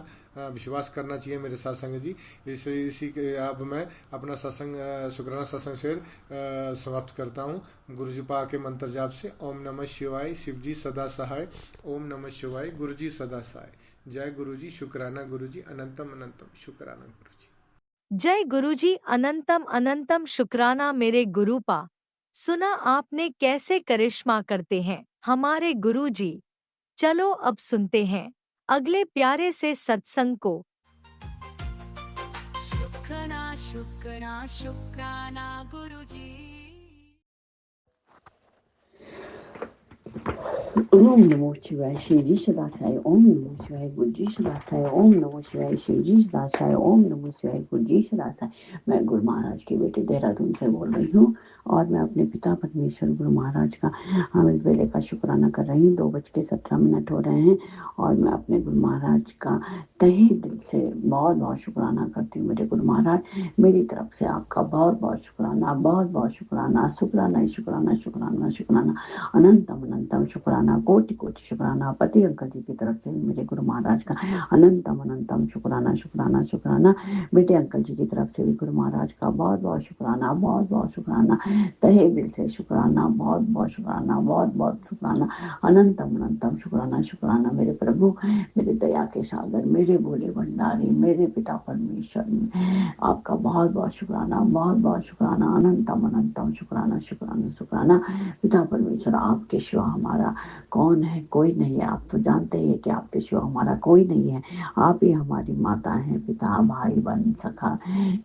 विश्वास करना चाहिए मेरे सत्संग जी। इसी के अब मैं अपना सत्संग शुक्राना सत्संग शेर समाप्त करता हूँ गुरु जी पा के मंत्र जाप से। ओम नमः शिवाय, शिव जी सदा सहाय। ओम नमः शिवाय, गुरु जी सदा सहाय। जय गुरु जी, शुक्राना गुरु जी, अनंतम अनंतम शुक्राना गुरु जी। जय गुरुजी, अनंतम अनंतम शुक्राना मेरे गुरुपा। सुना आपने कैसे करिश्मा करते हैं हमारे गुरुजी। चलो अब सुनते हैं अगले प्यारे से सत्संग को। शुक्राना शुक्राना शुक्राना गुरुजी। ओम नमो शिवाय, शिव जी सदा सहाय। ओम नमो शिवाय, गुरु जी सदा सहाय। ओम नमो शिवाय, शिव जी सदा सहाय। ओम नमो शिवाय, गुरु जी सदा सहाय। मैं गुरु महाराज के बेटे देहरादून से बोल रही हूँ, और मैं अपने पिता परमेश्वर गुरु महाराज का अमृत वेले का शुक्राना कर रही हूँ। 2:17 हो रहे हैं, और मैं अपने गुरु महाराज का तहे दिल से बहुत बहुत शुक्राना करती हूँ। मेरे गुरु महाराज, मेरी तरफ से आपका बहुत बहुत शुक्राना, बहुत बहुत शुक्राना, शुक्राना शुक्राना शुक्राना शुक्राना, अनंतम अनंतम शुक्राना शुक्राना, कोटि कोटि शुक्राना। पति अंकल जी की तरफ से मेरे गुरु महाराज का अनंतम अनंतम शुक्राना शुक्राना शुक्राना। बेटे अंकल जी की तरफ से भी गुरु महाराज का बहुत बहुत शुक्राना, बहुत बहुत शुक्राना, तहे दिल से शुक्राना, बहुत बहुत शुक्राना, बहुत बहुत शुक्राना, अनंतम अनंतम शुक्राना शुक्राना। मेरे प्रभु, मेरे दया के सागर, मेरे भोले भंडारी, मेरे पिता परमेश्वर, आपका बहुत बहुत शुक्राना, बहुत बहुत शुक्राना, अनंतम अनंतम शुक्राना शुक्राना शुक्राना। पिता परमेश्वर, आपके सिवा हमारा कौन है? कोई नहीं है। आप तो जानते ही है कि आपके सिवा हमारा कोई नहीं है। आप ही हमारी माता हैं, पिता, भाई, बहन, सखा,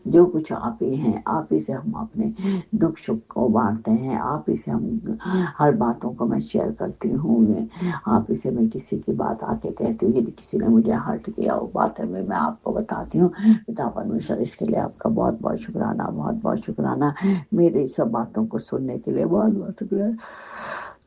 जो कुछ आप ही हैं। आप ही से हम अपने दुख सुख को बांटते हैं। आप ही से हम हर बातों को मैं शेयर करती हूँ। आप ही से मैं किसी की बात आके कहती हूँ। यदि किसी ने मुझे हर्ट किया वो बात है मैं आपको बताती हूँ। पिता परमेश्वर, इसके लिए आपका बहुत बहुत शुक्राना, बहुत बहुत शुक्राना। मेरी सब बातों को सुनने के लिए बहुत बहुत शुक्राना,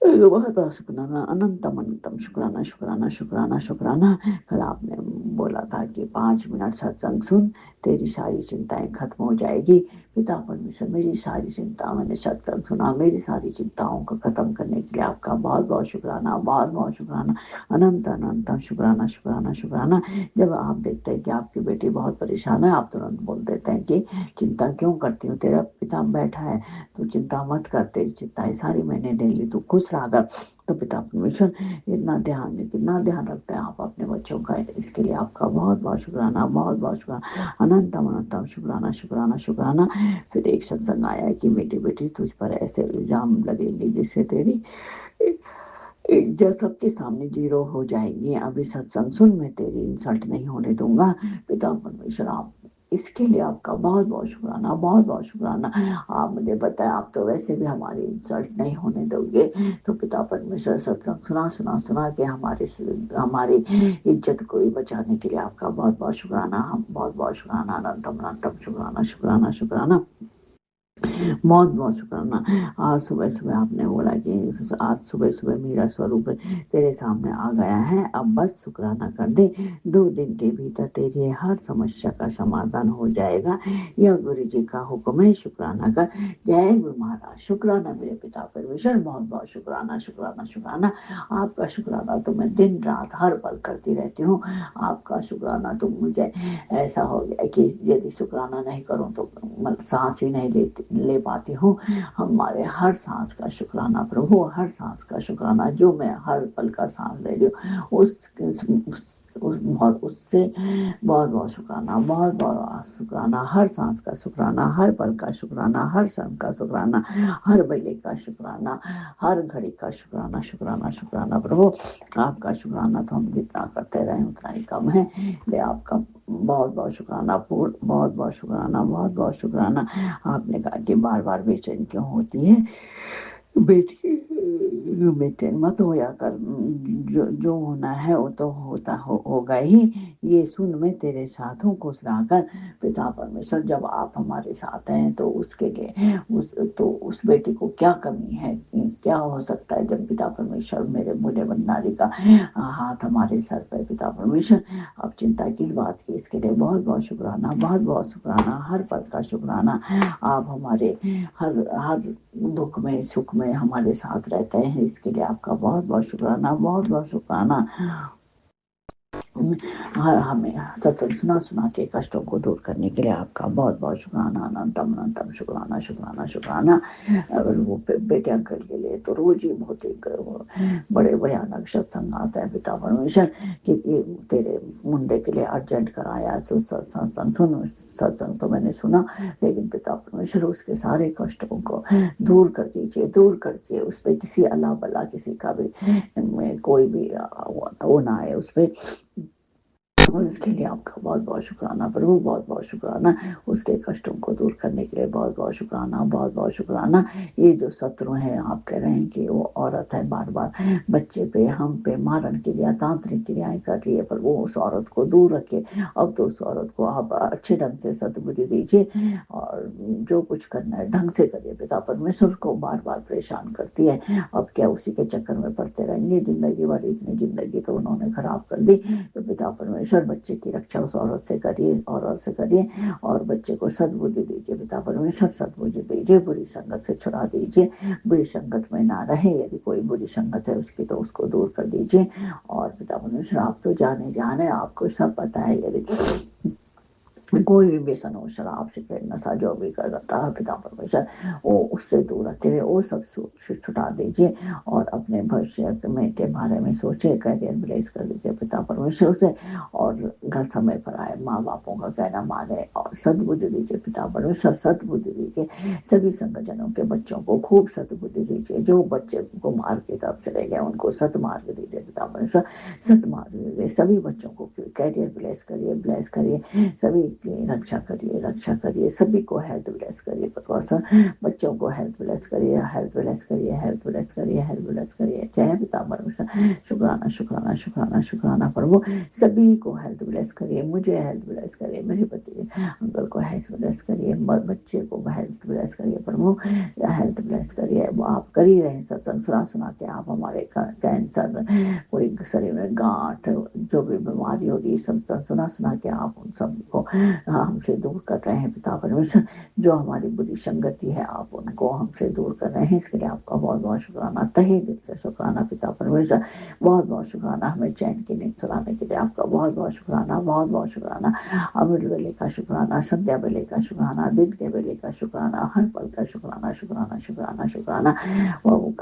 बहुत बहुत शुक्राना, अनंतम अनंतम शुक्राना शुक्राना शुक्राना शुक्राना। कल आपने बोला था कि 5 मिनट सत्संग सुन, तेरी सारी चिंताएं खत्म हो जाएगी। पिता परमेश्वर, मेरी सारी चिंता, मैंने सत्संग सुना, मेरी सारी चिंताओं को खत्म करने के लिए आपका बहुत बहुत शुक्राना, बहुत बहुत शुक्राना, अनंत अनंतम शुक्राना शुक्राना शुक्राना। जब आप देखते हैं कि आपकी बेटी बहुत परेशान है, आप तुरंत बोल देते हैं कि चिंता क्यों करती हूँ, तेरा पिता बैठा है, तू चिंता मत कर, तेरी चिंताएं सारी मैंने ले ली, तू खुश रहा कर। तो पिता परमेश्वर कितना ध्यान रखते हैं आप अपने बच्चों का। इसके लिए आपका बहुत बहुत शुक्राना, बहुत बहुत शुक्राना, अनंतम अनंतम शुक्राना शुक्राना शुक्राना। फिर एक सत्संग आया कि बेटी बेटी तुझ पर ऐसे इल्जाम लगेंगे जिससे तेरी सबके सामने जीरो हो जाएगी। अभी सत्संग सुन, मैं तेरी इंसल्ट नहीं होने दूंगा। पिता परमेश्वर, आप इसके लिए आपका बहुत बहुत शुक्राना, बहुत बहुत शुक्राना। आप मुझे बताएं, आप तो वैसे भी हमारी इंसल्ट नहीं होने दोगे। तो पिता परमेश्वर, सत्संग सुना सुना सुना के हमारी इज्जत को भी बचाने के लिए आपका बहुत बहुत शुक्राना, हम बहुत बहुत शुक्राना, अनंतम अनंतम शुक्राना शुक्राना शुक्राना, बहुत बहुत शुक्राना। आज सुबह सुबह आपने बोला कि आज सुबह सुबह मेरा स्वरूप तेरे सामने आ गया है, अब बस शुक्राना कर दे। 2 दिन के भीतर तेरी हर समस्या का समाधान हो जाएगा। यह गुरु जी का हुक्म है, शुक्राना कर। जय गुरु महाराज। शुक्राना मेरे पिता परमेश्वर, बहुत बहुत शुक्राना शुक्राना शुक्राना। आपका शुक्राना तो मैं दिन रात हर पल करती रहती हूँ। आपका शुक्राना तो मुझे ऐसा हो गया कि यदि शुक्राना नहीं करूँ तो सांस ही नहीं ले पाती हूँ। हमारे हर सांस का शुक्राना प्रभु, हर सांस का शुक्राना, जो मैं हर पल का सांस ले रही हूँ उससे बहुत बहुत शुक्राना, बहुत बहुत शुक्राना। हर सांस का शुक्राना, हर पल का शुक्राना, हर क्षण का शुक्राना, हर बेले का शुक्राना, हर घड़ी का शुक्राना शुक्राना शुक्राना प्रभु। आपका शुक्राना तो हम जितना करते रहे उतना ही कम है। ले आपका बहुत बहुत शुक्राना, बहुत बहुत शुक्राना, बहुत बहुत शुक्राना। आपने कहा कि बार बार बेचैन क्यों होती है बेटी, बेचैन मत होया कर, जो होना है वो तो होगा ही। ये सुन, मैं तेरे साथ हूँ, खुश रहकर। पिता परमेश्वर, जब आप हमारे साथ हैं तो उसके लिए उस बेटी को क्या कमी है, क्या हो सकता है जब पिता परमेश्वर मेरे भोले भंडारी का हाथ हमारे सर पर। पिता परमेश्वर, अब चिंता किस बात की, इसके लिए बहुत बहुत शुक्राना, बहुत बहुत शुक्राना, हर पल का शुक्राना। आप हमारे हर दुख में सुख में हमारे साथ रहते हैं, इसके लिए आपका बहुत बहुत शुक्राना, बहुत बहुत शुक्राना। हमें सत्संग सुना सुना के कष्टों को दूर करने के लिए आपका बहुत बहुत शुक्राना, अनंतम अनंतम शुक्राना शुक्राना शुक्राना। अगर वो बेटे अंकल के लिए तो रोज ही बहुत एक बड़े भयानक सत्संग आता है पिता परमेश्वर कि तेरे मुंडे के लिए अर्जेंट कराया। सत्संग तो मैंने सुना, लेकिन पिता परमेश्वर उसके सारे कष्टों को दूर कर दीजिए, दूर कर दीजिए। उस पर किसी अल्लाह बल्ला किसी का भी कोई भी वो ना आए उस पर। उसके लिए आपका बहुत बहुत शुक्राना प्रभु, बहुत बहुत शुक्राना। उसके कष्टों को दूर करने के लिए बहुत बहुत शुक्राना, बहुत बहुत शुक्राना। ये जो शत्रु है, आप कह रहे हैं कि वो औरत है, बार बार बच्चे पे हम पे मारने के लिए तांत्रिक क्रियाएं कर रही है, पर वो उस औरत को दूर रखे। अब तो उस औरत को आप अच्छे ढंग से सद्बुद्धि दीजिए और जो कुछ करना है ढंग से करिए। पिता परमेश्वर को बार बार परेशान करती है, अब क्या उसी के चक्कर में पड़ते रहेंगे जिंदगी भर। इतनी जिंदगी तो उन्होंने खराब कर दी। तो पिता परमेश्वर बच्चे की रक्षा उस औरत से करिए और बच्चे को सद्बुद्धि दीजिए पिता परमेश्वर, सद्बुद्धि दीजिए, बुरी संगत से छुड़ा दीजिए, बुरी संगत में ना रहे, यदि कोई बुरी संगत है उसकी तो उसको दूर कर दीजिए। और पिता परमेश्वर आप तो जाने आपको सब पता है, यदि कोई भी व्यसन हो, शराब सिगरेट नशा जो भी करता है पिता परमेश्वर वो उससे दूर रखे, वो सब छुटा दीजिए और अपने भविष्य में के बारे में सोचे, करियर ब्लेस कर दीजिए पिता परमेश्वर उसे, और घर समय पर आए, माँ बापों का कहना माने और सद्बुद्धि दीजिए पिता परमेश्वर, सद्बुद्धि दीजिए सभी संगठनों के बच्चों को, खूब सद्बुद्धि दीजिए, जो बच्चे को मार्ग की तरफ चले गए उनको सतमार्ग दीजिए पिता परमेश्वर, सतमार्ग दीजिए, सभी बच्चों को कैरियर ब्लेस करिए, सभी की रक्षा करिए, सभी को हेल्थ ब्लेस करिए परमेश्वर, बच्चों को हेल्थ ब्लेस करिए, जय पिता परमेश्वर, शुक्राना प्रभु, सभी को हेल्थ ब्लेस करिए, मुझे हेल्थ ब्लेस करिए, मेरे पति अंकल को हेल्थ ब्लेस करिए, बच्चे को हेल्थ ब्लेस करिए प्रभु, हेल्थ ब्लेस करिए। आप कर ही रहे सत्संग सुना के, आप हमारे कैंसर, कोई शरीर में गांठ, जो भी बीमारी होगी सब सुना के आप उन सबको हमसे दूर कर रहे हैं पिता परमेश्वर, जो हमारी बुरी संगति है आप उनको हमसे दूर कर रहे हैं, इसके लिए आपका बहुत बहुत शुक्राना, तहे दिल से शुक्राना पिता परमेश्वर, बहुत बहुत शुक्राना, हमें चैन की नींद सुलाने के लिए आपका बहुत बहुत शुक्राना, बहुत बहुत शुक्राना, अमृत वेले का शुक्राना, संध्या वेले का शुक्राना, दिन के वेले का शुक्राना, हर पल का शुक्राना। वो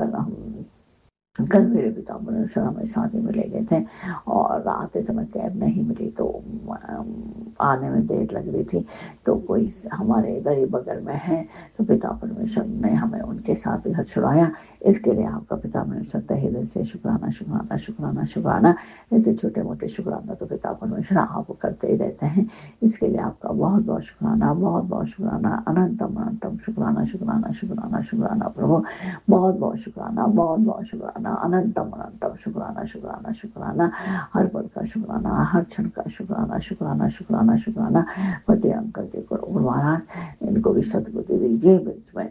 कल मेरे पिता परमेश्वर हमें शादी में ले गए थे और आते समय कैब नहीं मिली, तो आने में देर लग रही थी, तो कोई हमारे इधर ही बगल में है, तो पिता परमेश्वर ने हमें उनके साथ घर छुड़ाया, इसके लिए आपका पिता परमेश्वर तहे दिल से शुक्राना। ऐसे छोटे मोटे शुक्राना तो पिता परमेश्वर आप करते ही रहते हैं, इसके लिए आपका बहुत बहुत शुक्राना, अनंतम शुक्राना प्रभु, बहुत बहुत शुक्राना, अनंतम शुक्राना, हर पल का शुक्राना, हर क्षण का शुक्राना। पति अंकल जी को महाराज इनको भी सद्बुद्धि दीजिए, बीच में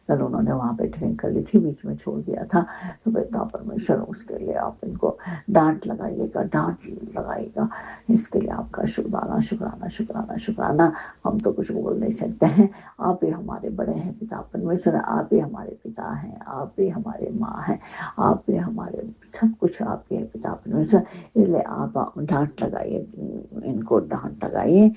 कल उन्होंने वहां पे ड्रिंक कर ली थी, बीच में छोड़ दिया था, तो पिता परमेश्वर उसके लिए आप इनको डांट लगाइएगा, इसके लिए आपका शुक्राना। हम तो कुछ बोल नहीं सकते हैं, आप ही हमारे बड़े हैं पिता परमेश्वर, आप ही हमारे पिता हैं, आप ही हमारे माँ हैं, आप ही हमारे सब कुछ आपके हैं पिता परमेश्वर, इसलिए आप डांट लगाइए, इनको डांट लगाइए।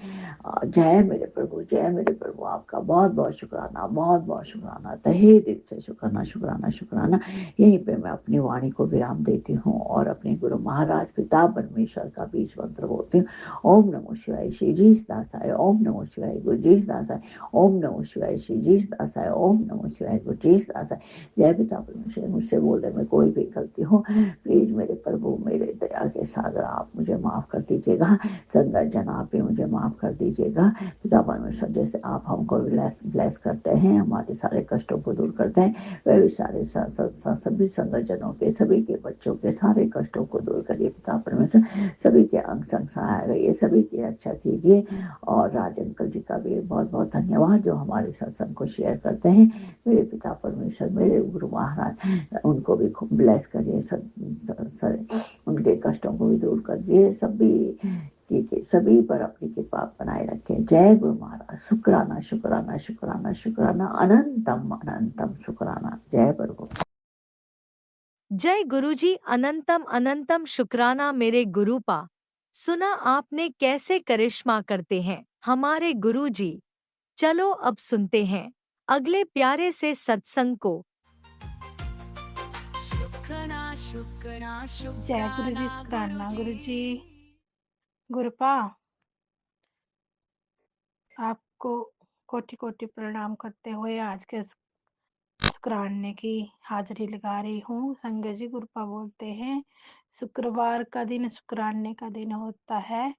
जय मेरे प्रभु, आपका बहुत बहुत शुक्राना, तहे दिल से शुक्राना। यहीं पे मैं अपनी वाणी को विराम देती हूँ और अपने गुरु महाराज पिता परमेश्वर का बीज मंत्र बोलती हूँ। ओम नमो शिवाय श्री जीस दासाय, ओम नमो शिवाय गुरु जीस दासाय, ओम नमो शिवाय श्री जीस दासाय, ओम नमो शिवाय गुरु जीस दासाय। जय पिता परमेश्वर, मुझसे बोलने में कोई भी गलती हो प्लीज मेरे प्रभु, मेरे दया के सागर आप मुझे माफ कर दीजिएगा, संगत जन आप ही मुझे माफ कर दीजिएगा पिता परमेश्वर, जैसे आप हमको ब्लेस करते हैं, हमारे सारे कष्टों को दूर करते हैं, वे भी सारे सभी संगत जनों के, सभी के बच्चों के सारे कष्टों को दूर करिए पिता परमेश्वर, सभी के अंग संग सहाय रहिए, सभी की रक्षा कीजिए। और राज अंकल जी का भी बहुत बहुत धन्यवाद जो हमारे सत्संग को शेयर करते हैं, मेरे पिता परमेश्वर, मेरे गुरु महाराज उनको भी खूब ब्लेस करिए, उनके कष्टों को भी दूर करिए, सभी पर अपनी कृपा बनाए रखें। जय गुरु महाराज, शुक्राना, अनंतम शुक्राना। जय प्रभु। जय गुरुजी, अनंतम शुक्राना मेरे गुरुपा। सुना आपने कैसे करिश्मा करते हैं हमारे गुरुजी। चलो अब सुनते हैं अगले प्यारे से सत्संग को। जय गुरु जी, शुक्राना गुरु जी। गुरुपा आपको कोटि कोटि प्रणाम करते हुए आज के शुक्राने की हाजिरी लगा रही हूँ। संगत जी, गुरुपा बोलते हैं शुक्रवार का दिन शुक्राने का दिन होता है।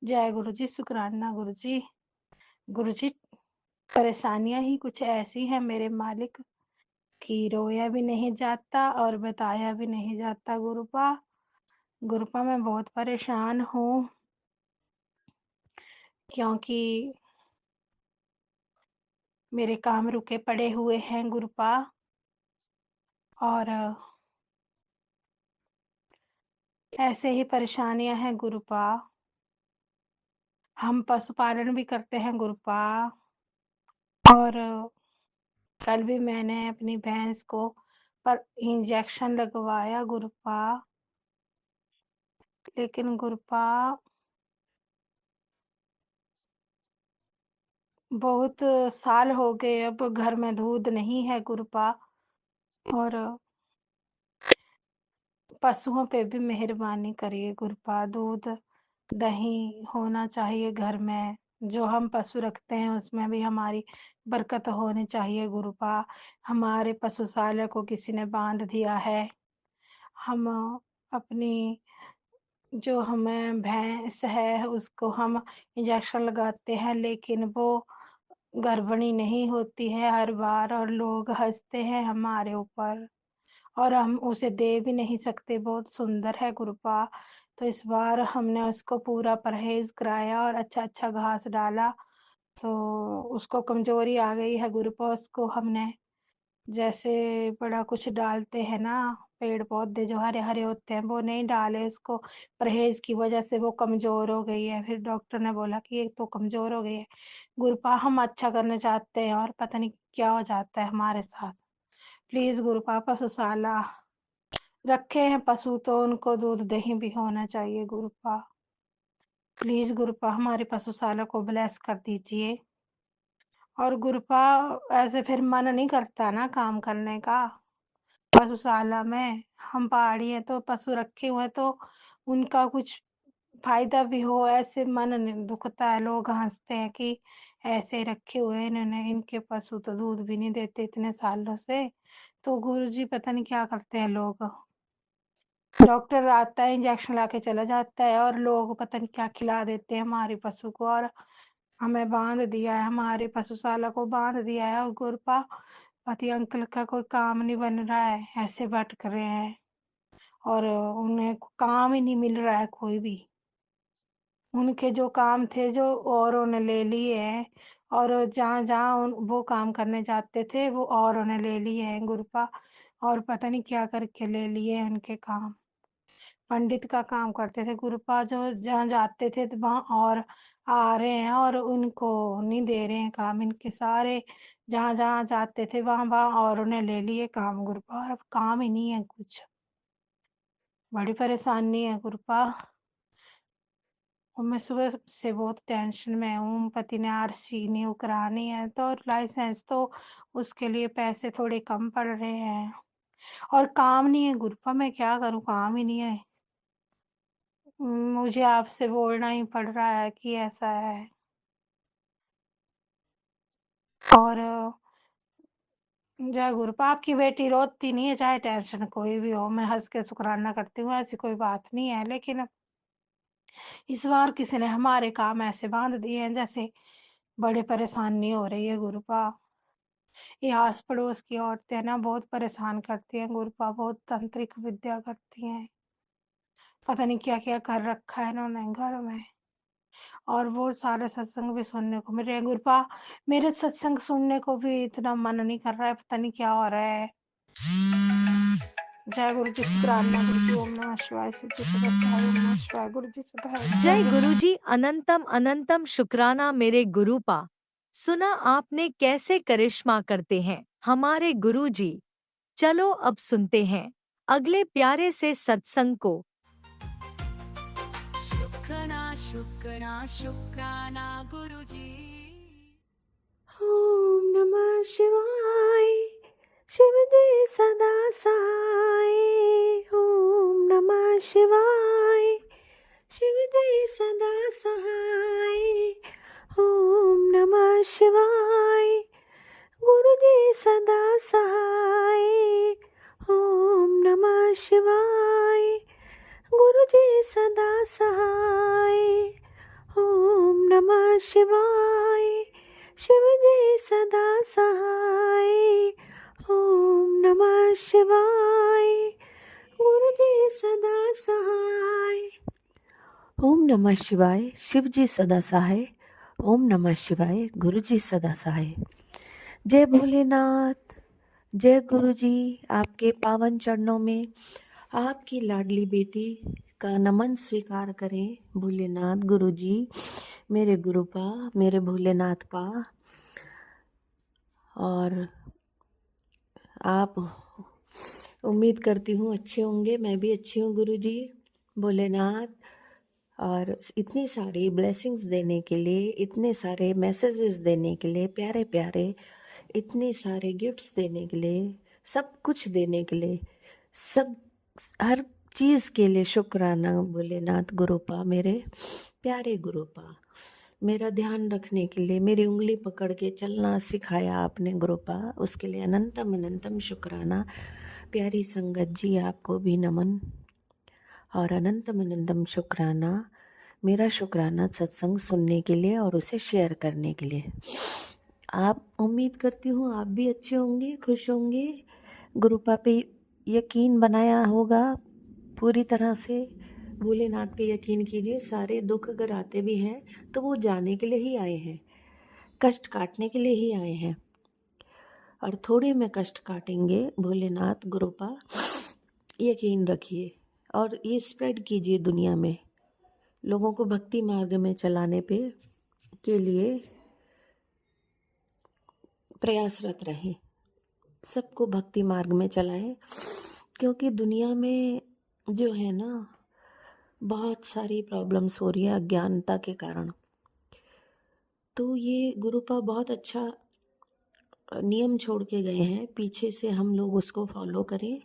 जय गुरु जी, शुक्राना गुरु जी। गुरु जी, परेशानियां ही कुछ ऐसी हैं मेरे मालिक कि रोया भी नहीं जाता और बताया भी नहीं जाता। गुरुपा मैं बहुत परेशान हूँ क्योंकि मेरे काम रुके पड़े हुए हैं गुरुपा, और ऐसे ही परेशानियां हैं गुरुपा। हम पशुपालन भी करते हैं गुरुपा। और कल भी मैंने अपनी भैंस को पर इंजेक्शन लगवाया गुरुपा। लेकिन गुरुपा बहुत साल हो गए, अब घर में दूध नहीं है गुरुपा। और पशुओं पे भी मेहरबानी करिए गुरुपा। दूध दही होना चाहिए घर में। जो हम पशु रखते हैं उसमें भी हमारी बरकत होनी चाहिए गुरुपा। हमारे पशुशाला को किसी ने बांध दिया है। हम अपनी जो हमें भैंस है उसको हम इंजेक्शन लगाते हैं, लेकिन वो गर्भणी नहीं होती है हर बार, और लोग हंसते हैं हमारे ऊपर, और हम उसे दे भी नहीं सकते। बहुत सुंदर है गुरुपा। तो इस बार हमने उसको पूरा परहेज कराया और अच्छा घास डाला, तो उसको कमजोरी आ गई है गुरुपा। उसको हमने जैसे बड़ा कुछ डालते हैं ना, पेड़ पौधे जो हरे हरे होते हैं वो नहीं डाले उसको। परहेज की वजह से वो कमजोर हो गई है। फिर डॉक्टर ने बोला कि ये तो कमजोर हो गई है। गुरुपा हम अच्छा करने चाहते हैं और पता नहीं क्या हो जाता है हमारे साथ। प्लीज गुरुपा, पशुशाला रखे हैं पशु तो उनको दूध दही भी होना चाहिए गुरुपा। प्लीज गुरुपा हमारे पशुशाला को ब्लेस कर दीजिए। और गुरुपा ऐसे फिर मन नहीं करता ना काम करने का पशुशाला में। हम पहाड़ी हैं तो पशु रखे हुए हैं तो उनका कुछ फायदा भी हो, ऐसे मन नहीं दुखता है। लोग हंसते हैं कि ऐसे रखे हुए हैं इन्होंने, इनके पशु तो दूध भी नहीं देते इतने सालों से। तो गुरुजी पता नहीं क्या करते हैं लोग। डॉक्टर आता है इंजेक्शन लाके चला जाता है और लोग पता नहीं क्या खिला देते हैं हमारे पशु को, और हमें बांध दिया है, हमारे पशुशाला को बांध दिया है। और गुरुपा पति अंकल का कोई काम नहीं बन रहा है, ऐसे भटक रहे हैं और उन्हें काम ही नहीं मिल रहा है कोई भी। उनके जो काम थे जो औरों ने ले लिए हैं, और जहाँ जहाँ वो काम करने जाते थे वो औरों ने ले लिए हैं गुरुपा। और पता नहीं क्या करके ले लिए हैं उनके काम। पंडित का काम करते थे गुरुपा, जो जहाँ जाते थे तो वहाँ और आ रहे हैं और उनको नहीं दे रहे हैं काम। इनके सारे जहाँ जहाँ जाते थे वहाँ वहाँ और उन्हें ले लिए काम गुरुपा, और अब काम ही नहीं है कुछ। बड़ी परेशानी है गुरुपा। और मैं सुबह से बहुत टेंशन में हूँ। पति ने आरसी न्यू करानी है तो, और लाइसेंस तो उसके लिए पैसे थोड़े कम पड़ रहे हैं, और काम नहीं है गुरुपा। मैं क्या करूँ, काम ही नहीं है। मुझे आपसे बोलना ही पड़ रहा है कि ऐसा है। और जय गुरुपा, आपकी बेटी रोती नहीं है चाहे टेंशन कोई भी हो, मैं हंस के शुक्राना करती हूँ, ऐसी कोई बात नहीं है। लेकिन इस बार किसी ने हमारे काम ऐसे बांध दिए हैं जैसे बड़े परेशानी हो रही है गुरुपा। ये आस पड़ोस की औरतें ना बहुत परेशान करती हैं गुरुपा, बहुत तांत्रिक विद्या करती हैं। पता नहीं क्या क्या कर रखा है इन्होंने घर में। और वो सारे सत्संग भी सुनने को मिल रहे हैं गुरुपा। मेरे सत्संग सुनने को भी इतना मन नहीं कर रहा है, पता नहीं क्या हो रहा है। जय गुरु जी, शुक्राना गुरु जी, ओम नमः शिवाय, शिव जी सदा सहाय, ओम नमः शिवाय, गुरु जी सदा है। जय गुरुजी, अनंतम अनंतम शुक्राना मेरे गुरुपा। सुना आपने कैसे करिश्मा करते हैं हमारे गुरुजी। चलो अब सुनते हैं अगले प्यारे से सत्संग को। शुक्राना शुक्राना शुक्राना गुरुजी। ओम नमः शिवाय, शिव जी सदा सहाय। ओम नमः शिवाय, शिव जी सदा सहाय। ओम नमः शिवाय, गुरु जी सदा सहाय। ओम नमः शिवाय, गुरु जी सदा सहाय। ओम नमः शिवाय, शिव जी सदा सहाय। ओम नमः शिवाय, गुरु जी सदा सहाय। ओम नमः शिवाय, शिव जी सदा सहाय। ओम नमः शिवाय, गुरु जी सदा सहाय। जय भोलेनाथ, जय गुरु जी। आपके पावन चरणों में आपकी लाडली बेटी का नमन स्वीकार करें भोलेनाथ गुरु जी। मेरे गुरुपा, मेरे भोलेनाथ पा, और आप उम्मीद करती हूँ अच्छे होंगे। मैं भी अच्छी हूँ गुरुजी, भोलेनाथ। और इतनी सारी ब्लेसिंग्स देने के लिए, इतने सारे मैसेजेस देने के लिए, प्यारे प्यारे इतने सारे गिफ्ट्स देने के लिए, सब कुछ देने के लिए, सब हर चीज़ के लिए शुक्राना भोलेनाथ गुरुपा, मेरे प्यारे गुरुपा। मेरा ध्यान रखने के लिए, मेरी उंगली पकड़ के चलना सिखाया आपने गुरुपा, उसके लिए अनंतम अनंतम शुक्राना। प्यारी संगत जी, आपको भी नमन और अनंतम अनंतम शुक्राना। मेरा शुक्राना सत्संग सुनने के लिए और उसे शेयर करने के लिए। आप, उम्मीद करती हूँ आप भी अच्छे होंगे, खुश होंगे, गुरुपा पे यकीन बनाया होगा पूरी तरह से। भोलेनाथ पे यकीन कीजिए। सारे दुख अगर आते भी हैं तो वो जाने के लिए ही आए हैं, कष्ट काटने के लिए ही आए हैं। और थोड़े में कष्ट काटेंगे भोलेनाथ गुरुपा, यकीन रखिए। और ये स्प्रेड कीजिए दुनिया में, लोगों को भक्ति मार्ग में चलाने पे के लिए प्रयासरत रहें, सबको भक्ति मार्ग में चलाएं। क्योंकि दुनिया में जो है ना, बहुत सारी प्रॉब्लम्स हो रही है अज्ञानता के कारण। तो ये गुरुपा बहुत अच्छा नियम छोड़ के गए हैं, पीछे से हम लोग उसको फॉलो करें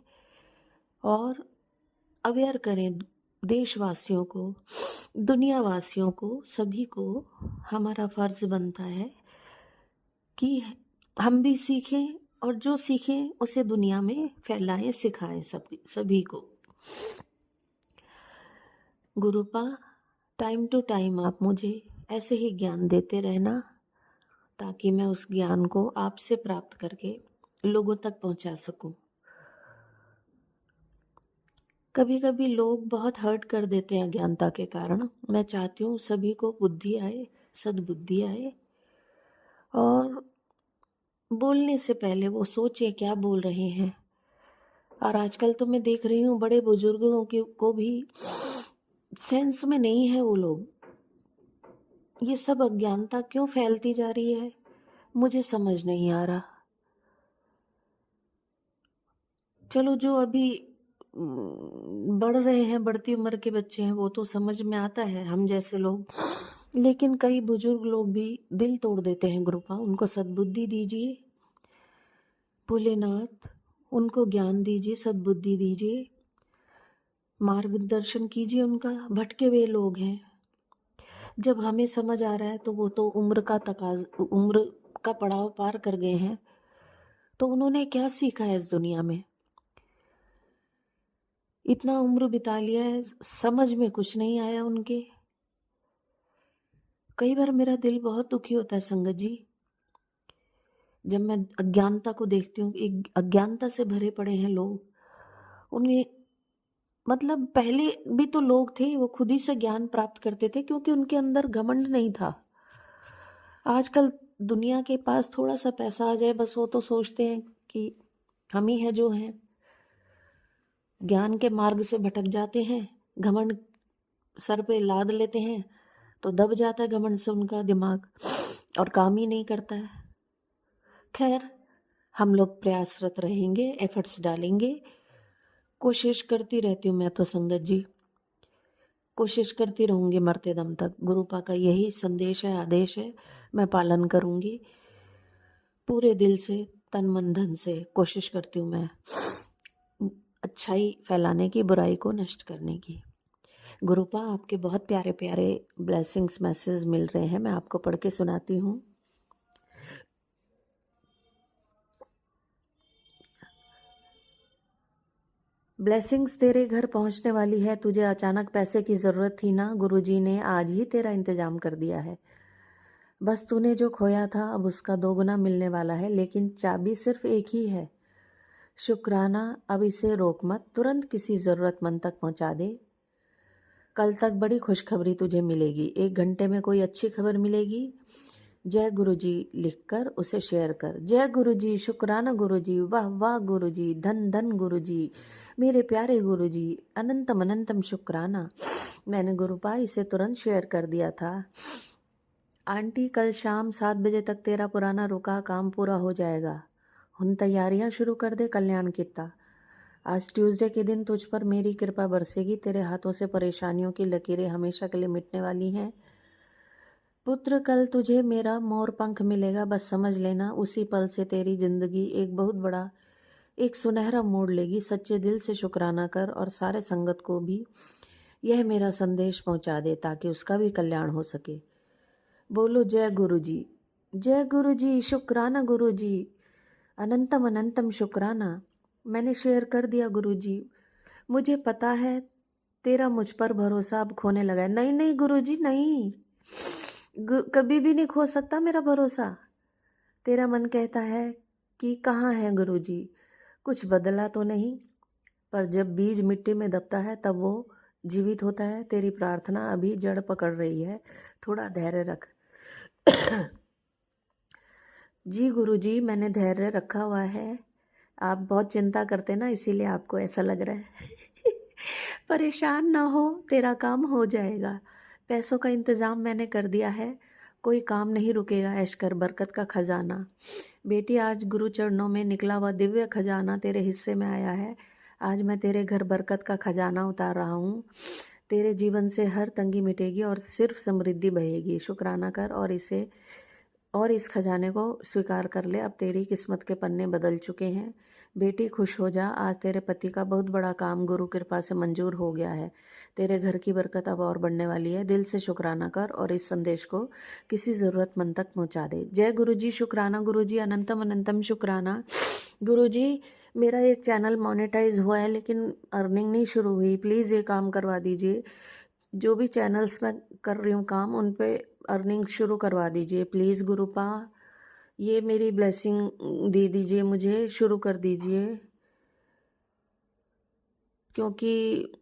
और अवेयर करें देशवासियों को, दुनियावासियों को, सभी को। हमारा फ़र्ज़ बनता है कि हम भी सीखें और जो सीखें उसे दुनिया में फैलाएं, सिखाएं सभी को। गुरुपा, टाइम टू टाइम आप मुझे ऐसे ही ज्ञान देते रहना, ताकि मैं उस ज्ञान को आपसे प्राप्त करके लोगों तक पहुंचा सकूं। कभी कभी लोग बहुत हर्ट कर देते हैं अज्ञानता के कारण। मैं चाहती हूँ सभी को बुद्धि आए, सद्बुद्धि आए, और बोलने से पहले वो सोचे क्या बोल रहे हैं। और आजकल तो मैं देख रही हूँ बड़े बुजुर्गों को भी सेंस में नहीं है वो लोग। ये सब अज्ञानता क्यों फैलती जा रही है, मुझे समझ नहीं आ रहा। चलो, जो अभी बढ़ रहे हैं, बढ़ती उम्र के बच्चे हैं, वो तो समझ में आता है, हम जैसे लोग। लेकिन कई बुजुर्ग लोग भी दिल तोड़ देते हैं गुरुपा, उनको सद्बुद्धि दीजिए भोलेनाथ, उनको ज्ञान दीजिए, सद्बुद्धि दीजिए, मार्गदर्शन कीजिए उनका। भटके हुए लोग हैं। जब हमें समझ आ रहा है तो वो तो उम्र का पड़ाव पार कर गए हैं, तो उन्होंने क्या सीखा है इस दुनिया में। इतना उम्र बिता लिया है, समझ में कुछ नहीं आया उनके। कई बार मेरा दिल बहुत दुखी होता है संगत जी, जब मैं अज्ञानता को देखती हूँ। एक अज्ञानता से भरे पड़े हैं लोग। उन्हें मतलब पहले भी तो लोग थे, वो खुद ही से ज्ञान प्राप्त करते थे, क्योंकि उनके अंदर घमंड नहीं था। आजकल दुनिया के पास थोड़ा सा पैसा आ जाए, बस वो तो सोचते हैं कि हम ही हैं जो हैं। ज्ञान के मार्ग से भटक जाते हैं, घमंड सर पे लाद लेते हैं, तो दब जाता है घमंड से उनका दिमाग और काम ही नहीं करता है। खैर, हम लोग प्रयासरत रहेंगे, एफर्ट्स डालेंगे। कोशिश करती रहती हूँ मैं तो संगत जी, कोशिश करती रहूँगी मरते दम तक। गुरुपा का यही संदेश है, आदेश है, मैं पालन करूँगी पूरे दिल से, तन मन धन से। कोशिश करती हूँ मैं अच्छाई फैलाने की, बुराई को नष्ट करने की। गुरुपा, आपके बहुत प्यारे प्यारे ब्लेसिंग्स मैसेज मिल रहे हैं, मैं आपको पढ़ के सुनाती हूँ। ब्लेसिंग्स तेरे घर पहुंचने वाली है। तुझे अचानक पैसे की ज़रूरत थी ना, गुरुजी ने आज ही तेरा इंतज़ाम कर दिया है। बस तूने जो खोया था अब उसका 2 गुना मिलने वाला है, लेकिन चाबी सिर्फ एक ही है, शुक्राना। अब इसे रोक मत, तुरंत किसी ज़रूरतमंद तक पहुंचा दे। कल तक बड़ी खुशखबरी तुझे मिलेगी, 1 घंटे में कोई अच्छी खबर मिलेगी। जय गुरुजी लिखकर उसे शेयर कर। जय गुरुजी, शुक्राना गुरुजी, वाह वाह गुरुजी, धन धन गुरुजी, मेरे प्यारे गुरुजी, अनंतम अनंतम शुक्राना। मैंने गुरुपा इसे तुरंत शेयर कर दिया था। आंटी कल शाम 7 बजे तक तेरा पुराना रुका काम पूरा हो जाएगा। हुन तैयारियां शुरू कर दे कल्याण किता। आज ट्यूसडे के दिन तुझ पर मेरी कृपा बरसेगी। तेरे हाथों से परेशानियों की लकीरें हमेशा के लिए मिटने वाली हैं। पुत्र कल तुझे मेरा मोर पंख मिलेगा। बस समझ लेना उसी पल से तेरी जिंदगी एक बहुत बड़ा एक सुनहरा मोड़ लेगी। सच्चे दिल से शुक्राना कर और सारे संगत को भी यह मेरा संदेश पहुंचा दे ताकि उसका भी कल्याण हो सके। बोलो जय गुरु जी, जय गुरु जी, शुक्राना गुरु जी, अनंतम अनंतम शुक्राना। मैंने शेयर कर दिया गुरु जी। मुझे पता है तेरा मुझ पर भरोसा अब खोने लगा है। नहीं नहीं गुरु जी नहीं, कभी भी नहीं खो सकता मेरा भरोसा। तेरा मन कहता है कि कहाँ है गुरु जी, कुछ बदला तो नहीं, पर जब बीज मिट्टी में दबता है तब वो जीवित होता है। तेरी प्रार्थना अभी जड़ पकड़ रही है, थोड़ा धैर्य रख। जी गुरु जी, मैंने धैर्य रखा हुआ है। आप बहुत चिंता करते ना, इसीलिए आपको ऐसा लग रहा है। परेशान ना हो, तेरा काम हो जाएगा। पैसों का इंतज़ाम मैंने कर दिया है, कोई काम नहीं रुकेगा। ऐश कर, बरकत का खजाना। बेटी आज गुरु चरणों में निकला हुआ दिव्य खजाना तेरे हिस्से में आया है। आज मैं तेरे घर बरकत का खजाना उतार रहा हूँ। तेरे जीवन से हर तंगी मिटेगी और सिर्फ समृद्धि बहेगी। शुक्राना कर और इस खजाने को स्वीकार कर ले। अब तेरी किस्मत के पन्ने बदल चुके हैं। बेटी खुश हो जा, आज तेरे पति का बहुत बड़ा काम गुरु कृपा से मंजूर हो गया है। तेरे घर की बरकत अब और बढ़ने वाली है। दिल से शुक्राना कर और इस संदेश को किसी ज़रूरतमंद तक पहुंचा दे। जय गुरु जी, शुक्राना गुरु जी, अनंतम अनंतम शुक्राना गुरु जी। मेरा एक चैनल मोनेटाइज हुआ है लेकिन अर्निंग नहीं शुरू हुई, प्लीज़ ये काम करवा दीजिए। जो भी चैनल्स में कर रही हूँ काम, उन पे अर्निंग शुरू करवा दीजिए प्लीज़ गुरुपा। ये मेरी ब्लेसिंग दे दीजिए, मुझे शुरू कर दीजिए, क्योंकि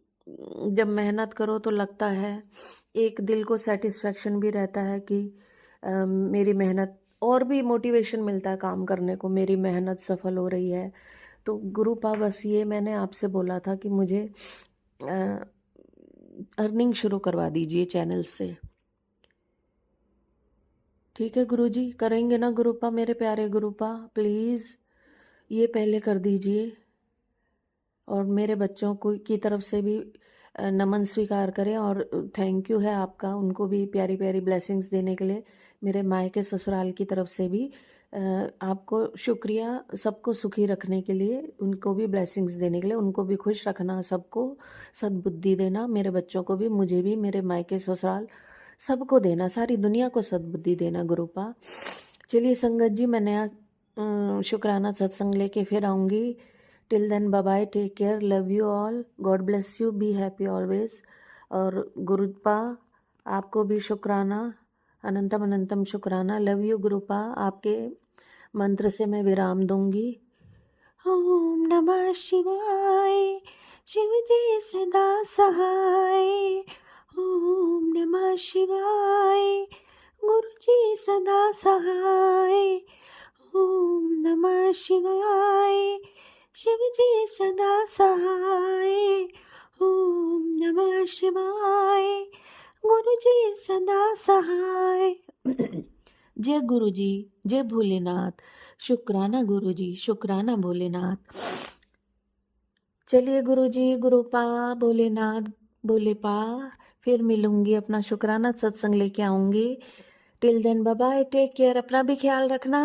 जब मेहनत करो तो लगता है, एक दिल को सेटिस्फेक्शन भी रहता है कि मेरी मेहनत, और भी मोटिवेशन मिलता है काम करने को, मेरी मेहनत सफल हो रही है। तो गुरुपा बस ये मैंने आपसे बोला था कि मुझे अर्निंग शुरू करवा दीजिए चैनल से। ठीक है गुरुजी, करेंगे ना गुरुपा, मेरे प्यारे गुरुपा, प्लीज़ ये पहले कर दीजिए। और मेरे बच्चों को की तरफ से भी नमन स्वीकार करें और थैंक यू है आपका, उनको भी प्यारी प्यारी ब्लेसिंग्स देने के लिए। मेरे मायके ससुराल की तरफ से भी आपको शुक्रिया, सबको सुखी रखने के लिए, उनको भी ब्लेसिंग्स देने के लिए। उनको भी खुश रखना, सबको सद्बुद्धि देना, मेरे बच्चों को भी, मुझे भी, मेरे मायके ससुराल सबको देना, सारी दुनिया को सद्बुद्धि देना गुरुपा। चलिए संगत जी, मैं नया शुक्राना सत्संग लेके फिर आऊँगी। Till then bye bye, take care, love you all, God bless you, be happy always. और गुरुपा आपको भी शुक्राना, अनंतम अनंतम शुक्राना, लव यू गुरुपा। आपके मंत्र से मैं विराम दूंगी। ओम नमः शिवाय, शिव जी सदा सहाय। ओम नमः शिवाय, गुरु जी सदा सहाय। ओम नमः शिवाय, शिव जी सदा सहाय। ओम नमः शिवाय, गुरु जी सदा सहाय। जय गुरु जी, जय भोलेनाथ, शुक्राना गुरु जी, शुक्राना भोलेनाथ। चलिए गुरु जी, गुरुपा, भोलेनाथ, भोलेपा, फिर मिलूंगी, अपना शुक्राना सत्संग लेके आऊंगी। Till then bye bye, take care, अपना भी ख्याल रखना।